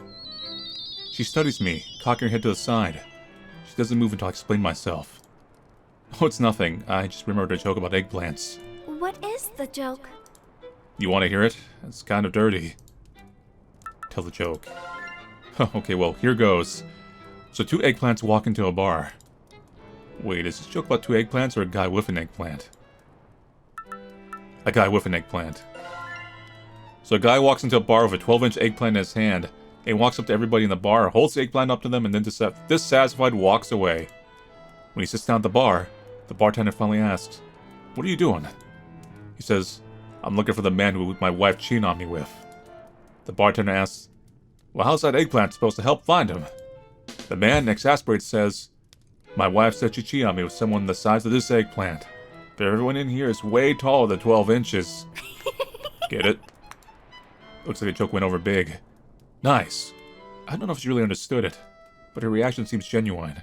She studies me, cocking her head to the side. She doesn't move until I explain myself. Oh, it's nothing. I just remembered a joke about eggplants. What is the joke? You want to hear it? It's kind of dirty. Tell the joke. Okay, well, here goes. So 2 eggplants walk into a bar. Wait, is this joke about 2 eggplants or a guy with an eggplant? A guy with an eggplant. So a guy walks into a bar with a 12-inch eggplant in his hand. He walks up to everybody in the bar, holds the eggplant up to them, and then dissatisfied walks away. When he sits down at the bar, the bartender finally asks, "What are you doing?" He says, "I'm looking for the man who my wife cheated on me with." The bartender asks, "Well, how's that eggplant supposed to help find him?" The man, exasperated, says, "My wife said she cheated on me with someone the size of this eggplant. But everyone in here is way taller than 12 inches. Get it? Looks like the joke went over big. Nice. I don't know if she really understood it, but her reaction seems genuine.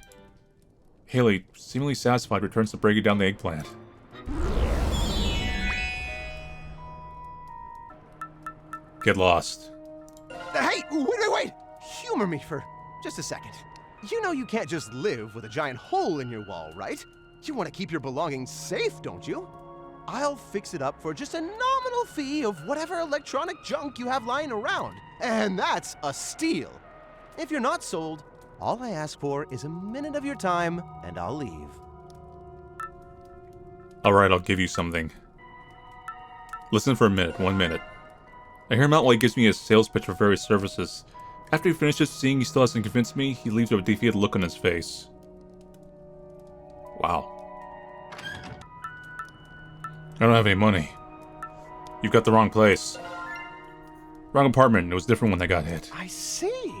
Hheily, seemingly satisfied, returns to breaking down the eggplant. Get lost. Hey, wait! Humor me for just a second. You know you can't just live with a giant hole in your wall, right? You want to keep your belongings safe, don't you? I'll fix it up for just a nominal fee of whatever electronic junk you have lying around. And that's a steal. If you're not sold, all I ask for is a minute of your time, and I'll leave. Alright, I'll give you something. Listen for a minute, 1 minute. I hear him out while he gives me a sales pitch for various services. After he finishes, seeing he still hasn't convinced me, he leaves with a defeated look on his face. Wow. I don't have any money. You've got the wrong place. Wrong apartment. It was different when I got hit. I see.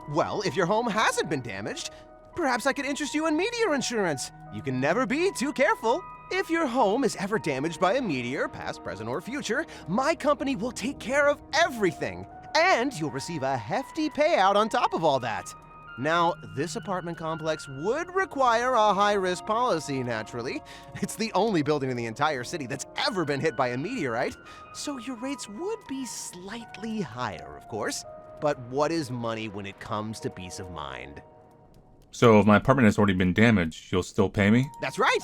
Well, if your home hasn't been damaged, perhaps I could interest you in meteor insurance. You can never be too careful. If your home is ever damaged by a meteor, past, present, or future, my company will take care of everything. And you'll receive a hefty payout on top of all that. Now, this apartment complex would require a high-risk policy, naturally. It's the only building in the entire city that's ever been hit by a meteorite, so your rates would be slightly higher, of course. But what is money when it comes to peace of mind? So if my apartment has already been damaged, you'll still pay me? That's right!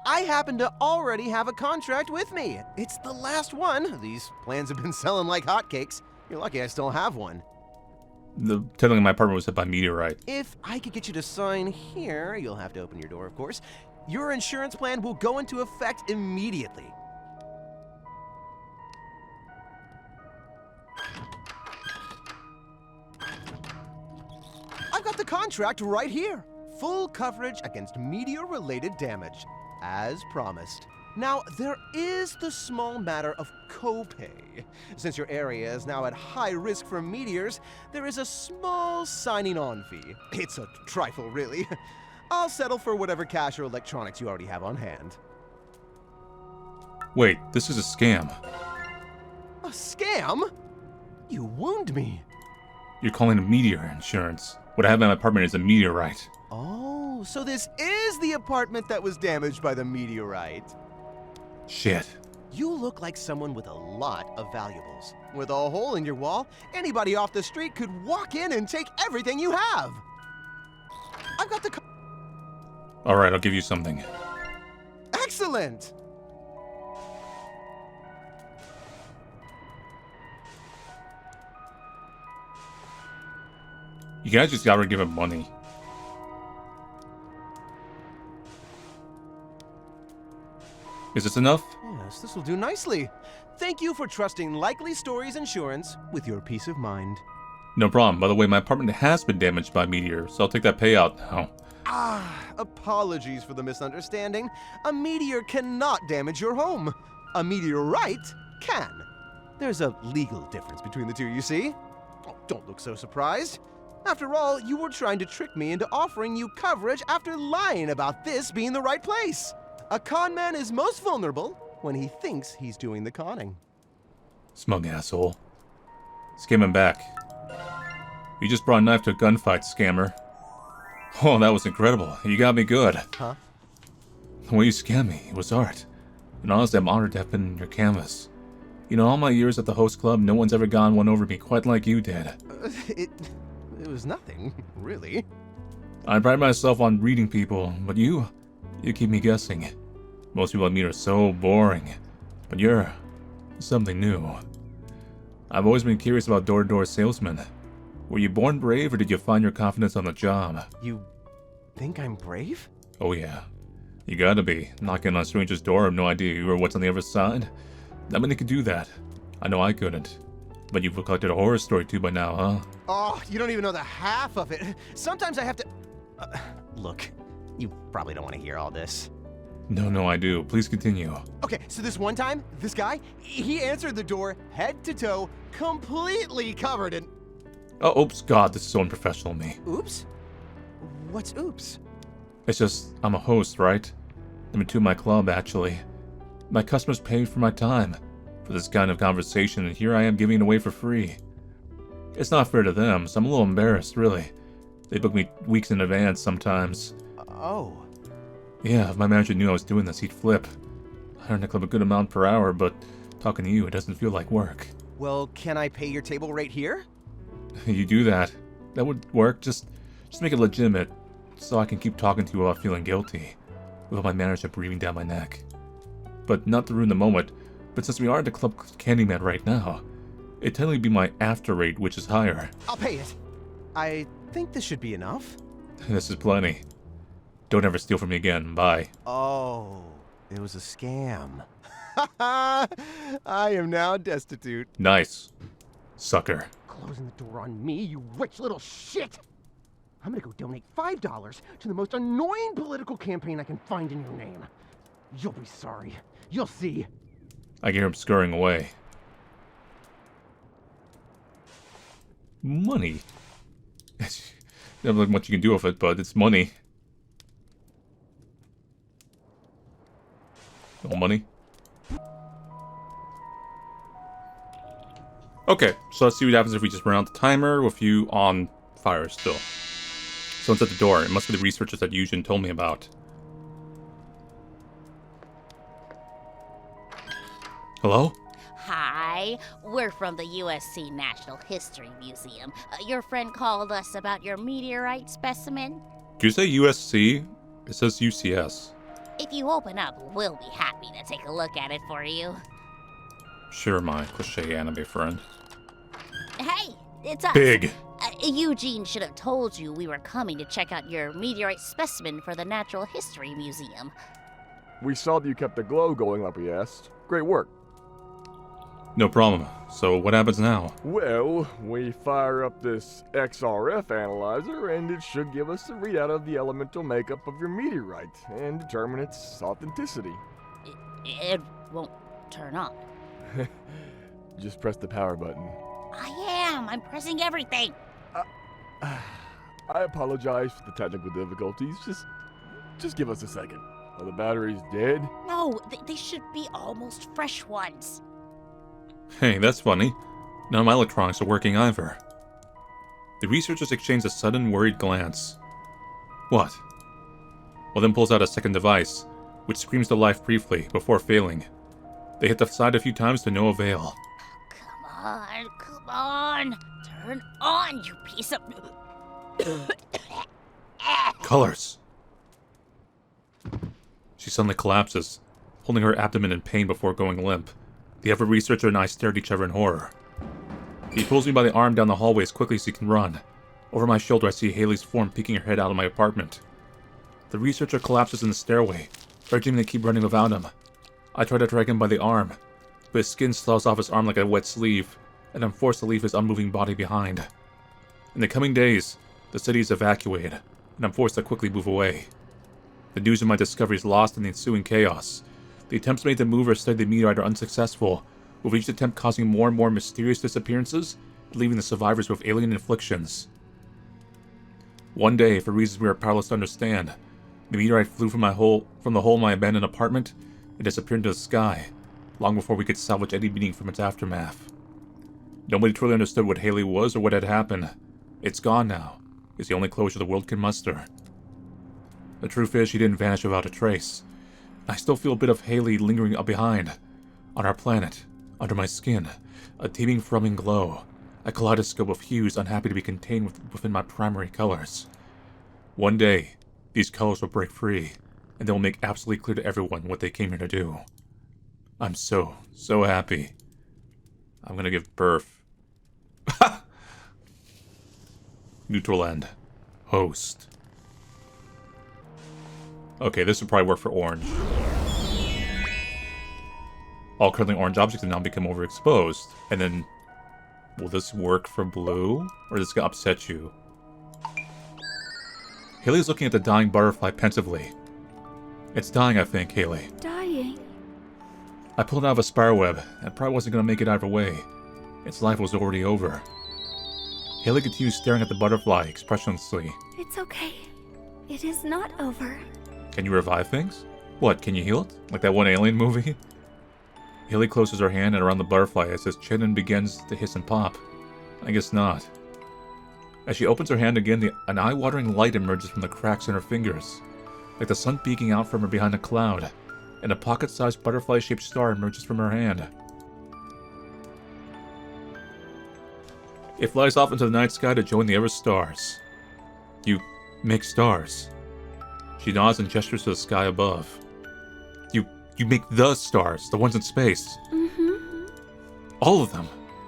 I happen to already have a contract with me. It's the last one. These plans have been selling like hotcakes. You're lucky I still have one. Technically, my apartment was hit by meteorite. If I could get you to sign here, you'll have to open your door, of course. Your insurance plan will go into effect immediately. I've got the contract right here. Full coverage against meteor-related damage, as promised. Now, there is the small matter of copay. Since your area is now at high risk for meteors, there is a small signing-on fee. It's a trifle, really. I'll settle for whatever cash or electronics you already have on hand. Wait, this is a scam. A scam? You wound me. You're calling it meteor insurance. What I have in my apartment is a meteorite. Oh, so this is the apartment that was damaged by the meteorite. Shit. You look like someone with a lot of valuables. With a hole in your wall, anybody off the street could walk in and take everything you have. I've got the... Alright, I'll give you something. Excellent! You guys just gotta give him money. Is this enough? Yes, this will do nicely. Thank you for trusting Likely Stories Insurance with your peace of mind. No problem. By the way, my apartment has been damaged by a meteor, so I'll take that payout now. Apologies for the misunderstanding. A meteor cannot damage your home. A meteorite can. There's a legal difference between the two, you see? Oh, don't look so surprised. After all, you were trying to trick me into offering you coverage after lying about this being the right place. A con man is most vulnerable when he thinks he's doing the conning. Smug asshole. Scamming back. You just brought a knife to a gunfight, scammer. Oh, that was incredible. You got me good. Huh? The way you scammed me, it was art. And honestly, I'm honored to have been in your canvas. You know, all my years at the host club, no one's ever gone one over me quite like you did. It was nothing, really. I pride myself on reading people, but you keep me guessing. Most people I meet are so boring, but you're something new. I've always been curious about door-to-door salesmen. Were you born brave, or did you find your confidence on the job? You think I'm brave? Oh yeah. You gotta be. Knocking on a stranger's door, I have no idea you or what's on the other side. Not many could do that. I know I couldn't. But you've collected a horror story too by now, huh? Oh, you don't even know the half of it. Sometimes I have to... look, you probably don't want to hear all this. No, I do. Please continue. Okay, so this one time, this guy, he answered the door head to toe, completely covered in... Oh, oops, God, this is so unprofessional of me. Oops? What's oops? It's just, I'm a host, right? Number 2 in my club, actually. My customers pay for my time, for this kind of conversation, and here I am giving it away for free. It's not fair to them, so I'm a little embarrassed, really. They book me weeks in advance sometimes. Oh. Yeah, if my manager knew I was doing this, he'd flip. I earn the club a good amount per hour, but talking to you, it doesn't feel like work. Well, can I pay your table rate here? You do that. That would work. Just make it legitimate, so I can keep talking to you without feeling guilty, without my manager breathing down my neck. But not to ruin the moment, but since we are at the Club Candyman right now, it'd technically be my after rate, which is higher. I'll pay it. I think this should be enough. This is plenty. Don't ever steal from me again. Bye. Oh, it was a scam. I am now destitute. Nice. Sucker. Closing the door on me, you rich little shit! I'm gonna go donate $5 to the most annoying political campaign I can find in your name. You'll be sorry. You'll see. I hear him scurrying away. Money. Never like much you can do with it, but it's money. No money. Okay, so let's see what happens if we just run out the timer with you on fire still. Someone's at the door. It must be the researchers that Yujin told me about. Hello? Hi, we're from the USC National History Museum. Your friend called us about your meteorite specimen. Did you say USC? It says UCS. If you open up, we'll be happy to take a look at it for you. Sure, my cliche anime friend. Hey, it's us. Big. Eugene should have told you we were coming to check out your meteorite specimen for the Natural History Museum. We saw that you kept the glow going like we asked. Great work. No problem. So what happens now? Well, we fire up this XRF analyzer, and it should give us a readout of the elemental makeup of your meteorite and determine its authenticity. It won't turn on. Just press the power button. I'm pressing everything. I apologize for the technical difficulties. Just give us a second. Are the batteries dead? No, they should be almost fresh ones. Hey, that's funny. None of my electronics are working either. The researchers exchange a sudden, worried glance. What? Well, then pulls out a second device, which screams to life briefly, before failing. They hit the side a few times to no avail. Come on. Turn on, you piece of... Colors! She suddenly collapses, holding her abdomen in pain before going limp. The other researcher and I stare at each other in horror. He pulls me by the arm down the hallway as quickly as he can run. Over my shoulder, I see Hheili's form peeking her head out of my apartment. The researcher collapses in the stairway, urging me to keep running without him. I try to drag him by the arm, but his skin sloughs off his arm like a wet sleeve, and I'm forced to leave his unmoving body behind. In the coming days, the city is evacuated, and I'm forced to quickly move away. The news of my discovery is lost in the ensuing chaos. The attempts made to move or study the meteorite are unsuccessful, with each attempt causing more and more mysterious disappearances, leaving the survivors with alien afflictions. One day, for reasons we are powerless to understand, the meteorite flew from the hole in my abandoned apartment and disappeared into the sky, long before we could salvage any meaning from its aftermath. Nobody truly understood what Hheily was or what had happened. It's gone now. It's the only closure the world can muster. The truth is, she didn't vanish without a trace. I still feel a bit of Hheily lingering up behind. On our planet, under my skin, a teeming, thrumming glow. A kaleidoscope of hues unhappy to be contained within my primary colors. One day, these colors will break free, and they will make absolutely clear to everyone what they came here to do. I'm so happy. I'm gonna give birth. Neutral end. Host. Okay, this would probably work for orange. All currently orange objects have now become overexposed. And then, will this work for blue? Or is this gonna upset you? Hheily is looking at the dying butterfly pensively. It's dying, I think, Hheily. Dying? I pulled it out of a spiderweb, and probably wasn't gonna make it either way. Its life was already over. Hheily continues staring at the butterfly, expressionlessly. It's okay. It is not over. Can you revive things? What, can you heal it? Like that one Alien movie? Hheily closes her hand and around the butterfly as his chin begins to hiss and pop. I guess not. As she opens her hand again, an eye-watering light emerges from the cracks in her fingers, like the sun peeking out from her behind a cloud, and a pocket-sized butterfly-shaped star emerges from her hand. It flies off into the night sky to join the other stars. You make stars. She nods and gestures to the sky above. You make the stars, the ones in space. Mm-hmm. All of them.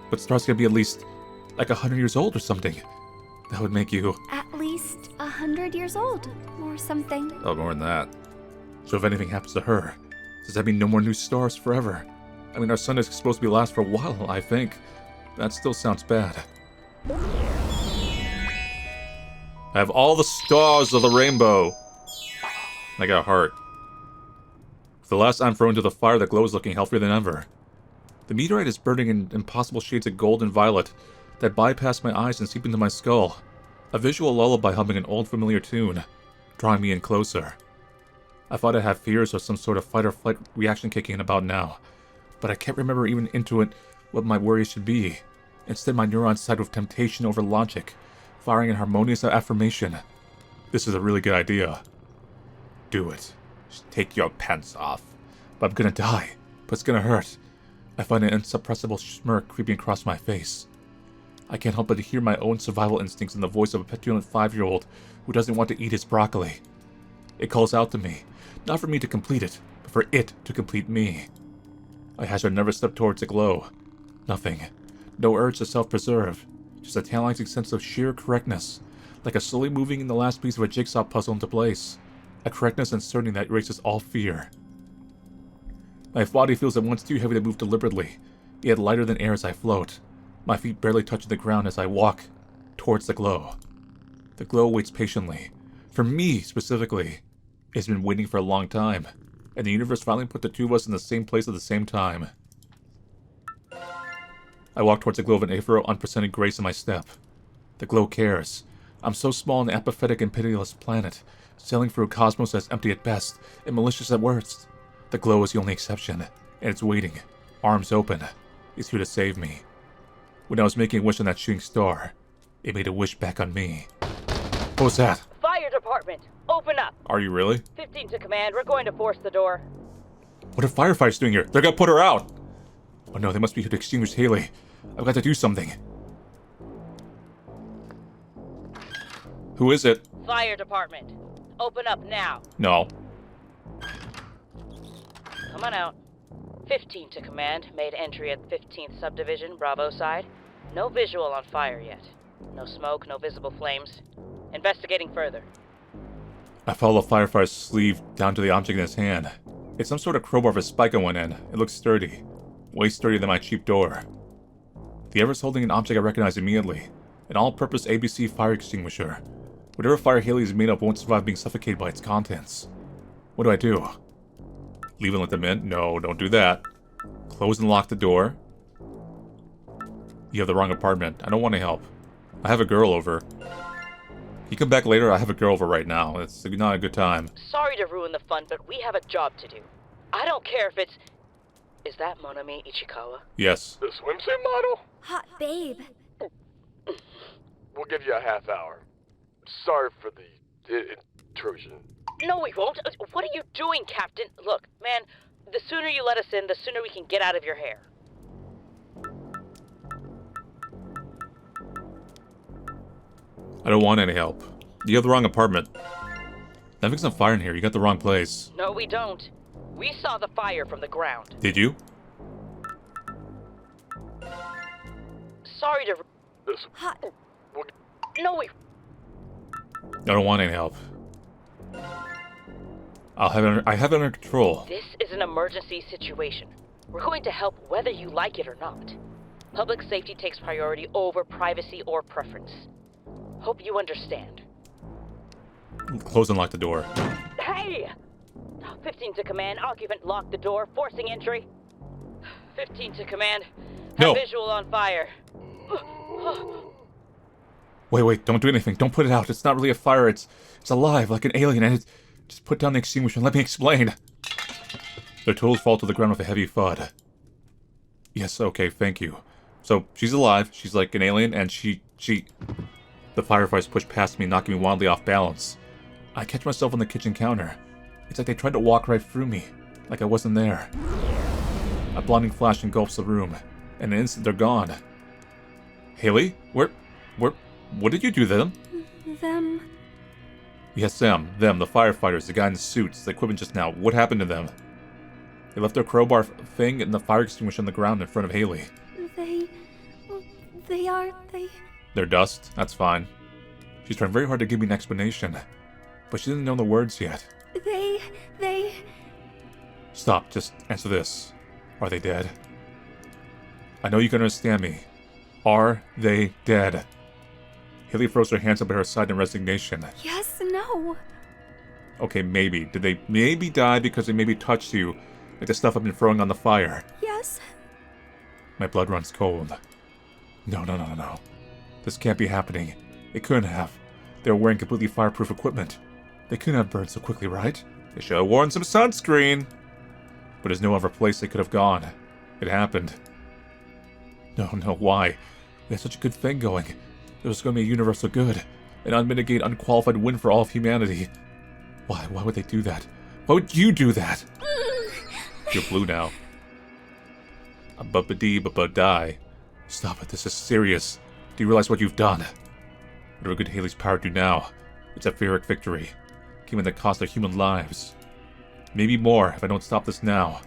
But stars can be at least like 100 years old or something. That would make you... At least 100 years old, or something. Oh, more than that. So if anything happens to her, does that mean no more new stars forever? I mean, our sun is supposed to be last for a while, I think. That still sounds bad. I have all the stars of the rainbow. I got a heart. For the last time thrown into the fire, the glow is looking healthier than ever. The meteorite is burning in impossible shades of gold and violet that bypass my eyes and seep into my skull. A visual lullaby humming an old familiar tune, drawing me in closer. I thought I'd have fears or some sort of fight or flight reaction kicking in about now, but I can't remember even intuit what my worries should be. Instead, my neurons side with temptation over logic, firing in harmonious affirmation. This is a really good idea. Do it. Just take your pants off. But I'm gonna die. But it's gonna hurt. I find an insuppressible smirk creeping across my face. I can't help but to hear my own survival instincts in the voice of a petulant 5-year-old who doesn't want to eat his broccoli. It calls out to me, not for me to complete it, but for it to complete me. I hazard another step towards the glow. Nothing. No urge to self-preserve. Just a tantalizing sense of sheer correctness, like a slowly moving in the last piece of a jigsaw puzzle into place. A correctness and certainty that erases all fear. My body feels at once too heavy to move deliberately, yet lighter than air as I float. My feet barely touching the ground as I walk towards the glow. The glow waits patiently. For me, specifically. It's been waiting for a long time, and the universe finally put the two of us in the same place at the same time. I walk towards the glow of an ethereal, unprecedented grace in my step. The glow cares. I'm so small on an apathetic and pitiless planet, sailing through a cosmos that's empty at best and malicious at worst. The glow is the only exception, and it's waiting, arms open. It's here to save me. When I was making a wish on that shooting star, it made a wish back on me. What was that? Fire department, open up. Are you really? 15 to command, we're going to force the door. What are firefighters doing here? They're gonna put her out! Oh no, they must be here to extinguish Hheily. I've got to do something. Who is it? Fire department, open up now. No. Come on out. 15 to command, made entry at 15th subdivision, Bravo side. No visual on fire yet. No smoke, no visible flames. Investigating further. I follow the firefighter's sleeve down to the object in his hand. It's some sort of crowbar with a spike on one end. It looks sturdy. Way sturdier than my cheap door. The other's holding an object I recognize immediately. An all-purpose ABC fire extinguisher. Whatever fire Hheily is made of won't survive being suffocated by its contents. What do I do? Leave and let them in? No, don't do that. Close and lock the door. You have the wrong apartment. I don't want to help. I have a girl over. You come back later, I have a girl over right now. It's not a good time. Sorry to ruin the fun, but we have a job to do. I don't care if it's... Is that Monami Ichikawa? Yes. The swimsuit model? Hot babe. We'll give you a half hour. Sorry for the intrusion. No, we won't. What are you doing, Captain? Look, man, the sooner you let us in, the sooner we can get out of your hair. I don't want any help. You have the wrong apartment. Nothing's on fire in here. You got the wrong place. No, we don't. We saw the fire from the ground. Did you? Sorry to... This... Hot. No, we... I don't want any help. I have it under control. This is an emergency situation. We're going to help whether you like it or not. Public safety takes priority over privacy or preference. Hope you understand. Close and lock the door. Hey! 15 to command. Occupant lock the door. Forcing entry. 15 to command. No. Visual on fire. Wait, don't do anything. Don't put it out. It's not really a fire. It's alive, like an alien, and just put down the extinguisher and let me explain. Their tools fall to the ground with a heavy thud. Yes, okay, thank you. So, she's alive, she's like an alien, and she... The firefighters push past me, knocking me wildly off balance. I catch myself on the kitchen counter. It's like they tried to walk right through me, like I wasn't there. A blinding flash engulfs the room. In an instant, they're gone. Hheily? What did you do to them? Them. Yes, them, the firefighters, the guy in the suits, the equipment just now. What happened to them? They left their crowbar thing and the fire extinguisher on the ground in front of Hheily. They're dust, that's fine. She's trying very hard to give me an explanation, but she doesn't know the words yet. They... Stop, just answer this. Are they dead? I know you can understand me. Are they dead? Hheily throws her hands up at her side in resignation. Yes, no. Okay, maybe. Did they maybe die because they maybe touched you, like the stuff I've been throwing on the fire? Yes. My blood runs cold. No. This can't be happening. It couldn't have. They were wearing completely fireproof equipment. They couldn't have burned so quickly, right? They should have worn some sunscreen. But there's no other place they could have gone. It happened. No, why? We had such a good thing going. There was going to be a universal good. An unmitigated, unqualified win for all of humanity. Why would they do that? Why would you do that? You're blue now. But die. Stop it, this is serious. Do you realize what you've done? Whatever could Hheili's power do now? It's a Pyrrhic victory. Came at the cost of human lives. Maybe more if I don't stop this now.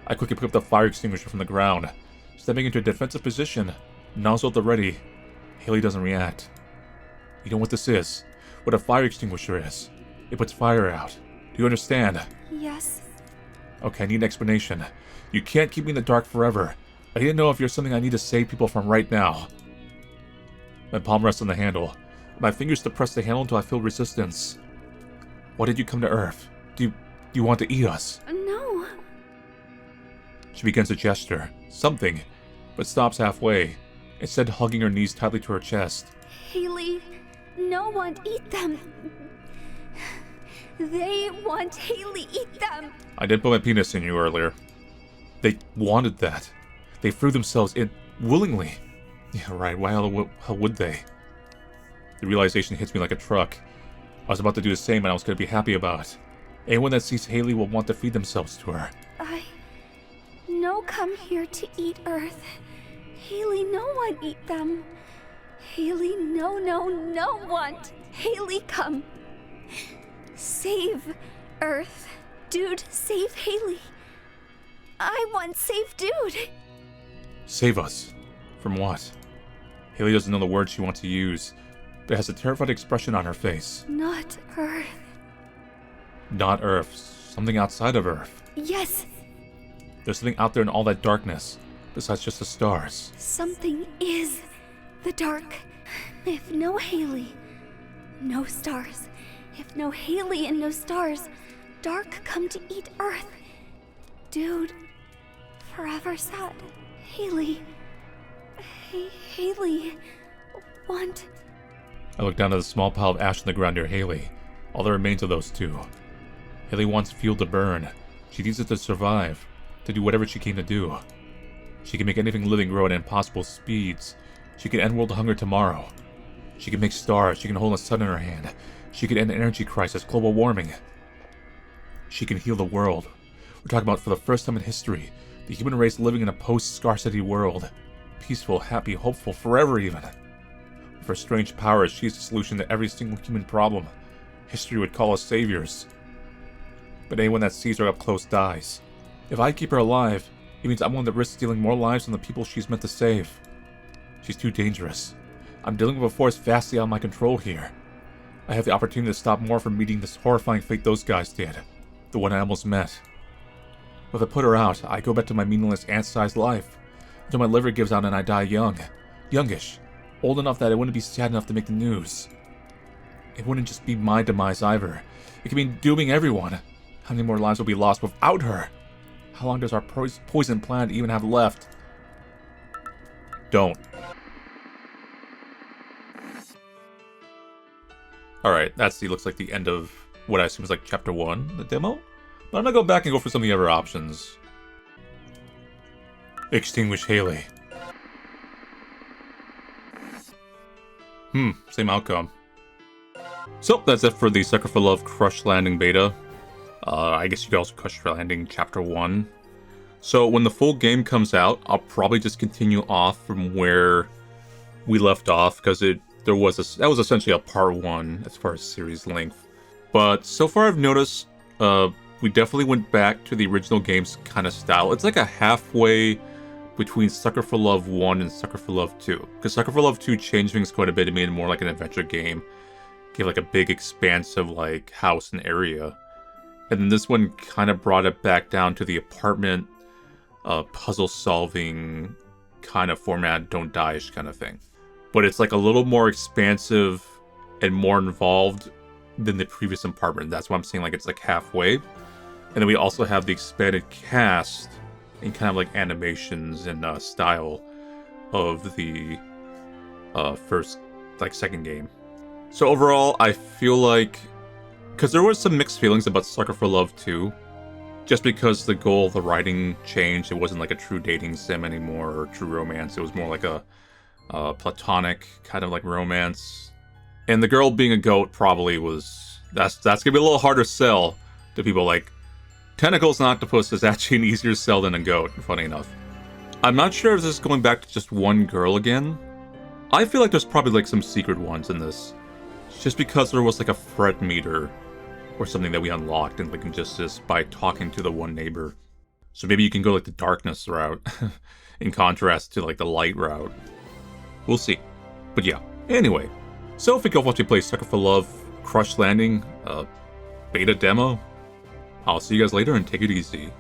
I quickly pick up the fire extinguisher from the ground. Stepping into a defensive position, nozzle at the ready. Hheily doesn't react. You know what this is? What a fire extinguisher is. It puts fire out. Do you understand? Yes. Okay, I need an explanation. You can't keep me in the dark forever. I need to know if you're something I need to save people from right now. My palm rests on the handle. My fingers depress the handle until I feel resistance. Why did you come to Earth? Do you want to eat us? No. She begins to gesture. Something. But stops halfway. Instead hugging her knees tightly to her chest. Hheily, no one eat them. They want Hheily eat them. I did put my penis in you earlier. They wanted that. They threw themselves in willingly. Yeah, right. Why how would they? The realization hits me like a truck. I was about to do the same and I was going to be happy about it. Anyone that sees Hheily will want to feed themselves to her. No come here to eat Earth. Hheily, no one eat them. Hheily, no want. Hheily, come. Save Earth. Dude, save Hheily. I want save Dude. Save us. From what? Hheily doesn't know the words she wants to use, but has a terrified expression on her face. Not Earth. Not Earth. Something outside of Earth. Yes, There's something out there in all that darkness, besides just the stars. something is the dark. If no Hheily, no stars. If no Hheily and no stars, dark come to eat Earth. Dude, forever sad. Hheily. Hheily. Want. I look down at the small pile of ash on the ground near Hheily. All that remains of those two. Hheily wants fuel to burn. She needs it to survive, to do whatever she came to do. She can make anything living grow at impossible speeds. She can end world hunger tomorrow. She can make stars. She can hold a sun in her hand. She can end an energy crisis, global warming. She can heal the world. We're talking about, for the first time in history, the human race living in a post-scarcity world. Peaceful, happy, hopeful, forever even. With her strange powers, she is the solution to every single human problem. History would call us saviors. But anyone that sees her up close dies. If I keep her alive, it means I'm willing to risk stealing more lives than the people she's meant to save. She's too dangerous. I'm dealing with a force vastly out of my control here. I have the opportunity to stop more from meeting this horrifying fate those guys did. The one I almost met. If I put her out, I go back to my meaningless ant-sized life. Until my liver gives out and I die young. Youngish. Old enough that it wouldn't be sad enough to make the news. It wouldn't just be my demise either. It could mean dooming everyone. How many more lives will be lost without her? How long does our poison planet even have left? Don't. Alright, looks like the end of what I assume is like chapter 1, the demo? But I'm gonna go back and go for some of the other options. Extinguish Hheily. Same outcome. So, that's it for the Sucker for Love Crush Landing beta. I guess you could also Crush Landing Chapter 1. So, when the full game comes out, I'll probably just continue off from where we left off, because that was essentially a part 1 as far as series length. But so far I've noticed, we definitely went back to the original game's kind of style. It's like a halfway between Sucker for Love 1 and Sucker for Love 2. Because Sucker for Love 2 changed things quite a bit. It made it more like an adventure game. Gave like a big expansive like house and area. And then this one kind of brought it back down to the apartment, puzzle solving kind of format, don't die-ish kind of thing. But it's like a little more expansive and more involved than the previous apartment. That's why I'm saying like it's like halfway. And then we also have the expanded cast and kind of like animations and style of the second game. So overall, I feel like, because there was some mixed feelings about Sucker for Love 2, just because the goal of the writing changed. It wasn't like a true dating sim anymore or true romance. It was more like a platonic kind of like romance. And the girl being a goat probably was, that's gonna be a little harder sell to people. Like, tentacles and octopus is actually an easier sell than a goat, funny enough. I'm not sure if this is going back to just one girl again. I feel like there's probably like some secret ones in this. Just because there was like a threat meter or something that we unlocked in like Injustice by talking to the one neighbor. So maybe you can go like the darkness route in contrast to like the light route. We'll see. But yeah, anyway. So if you go watch me play Sucker for Love Crush Landing beta demo, I'll see you guys later and take it easy.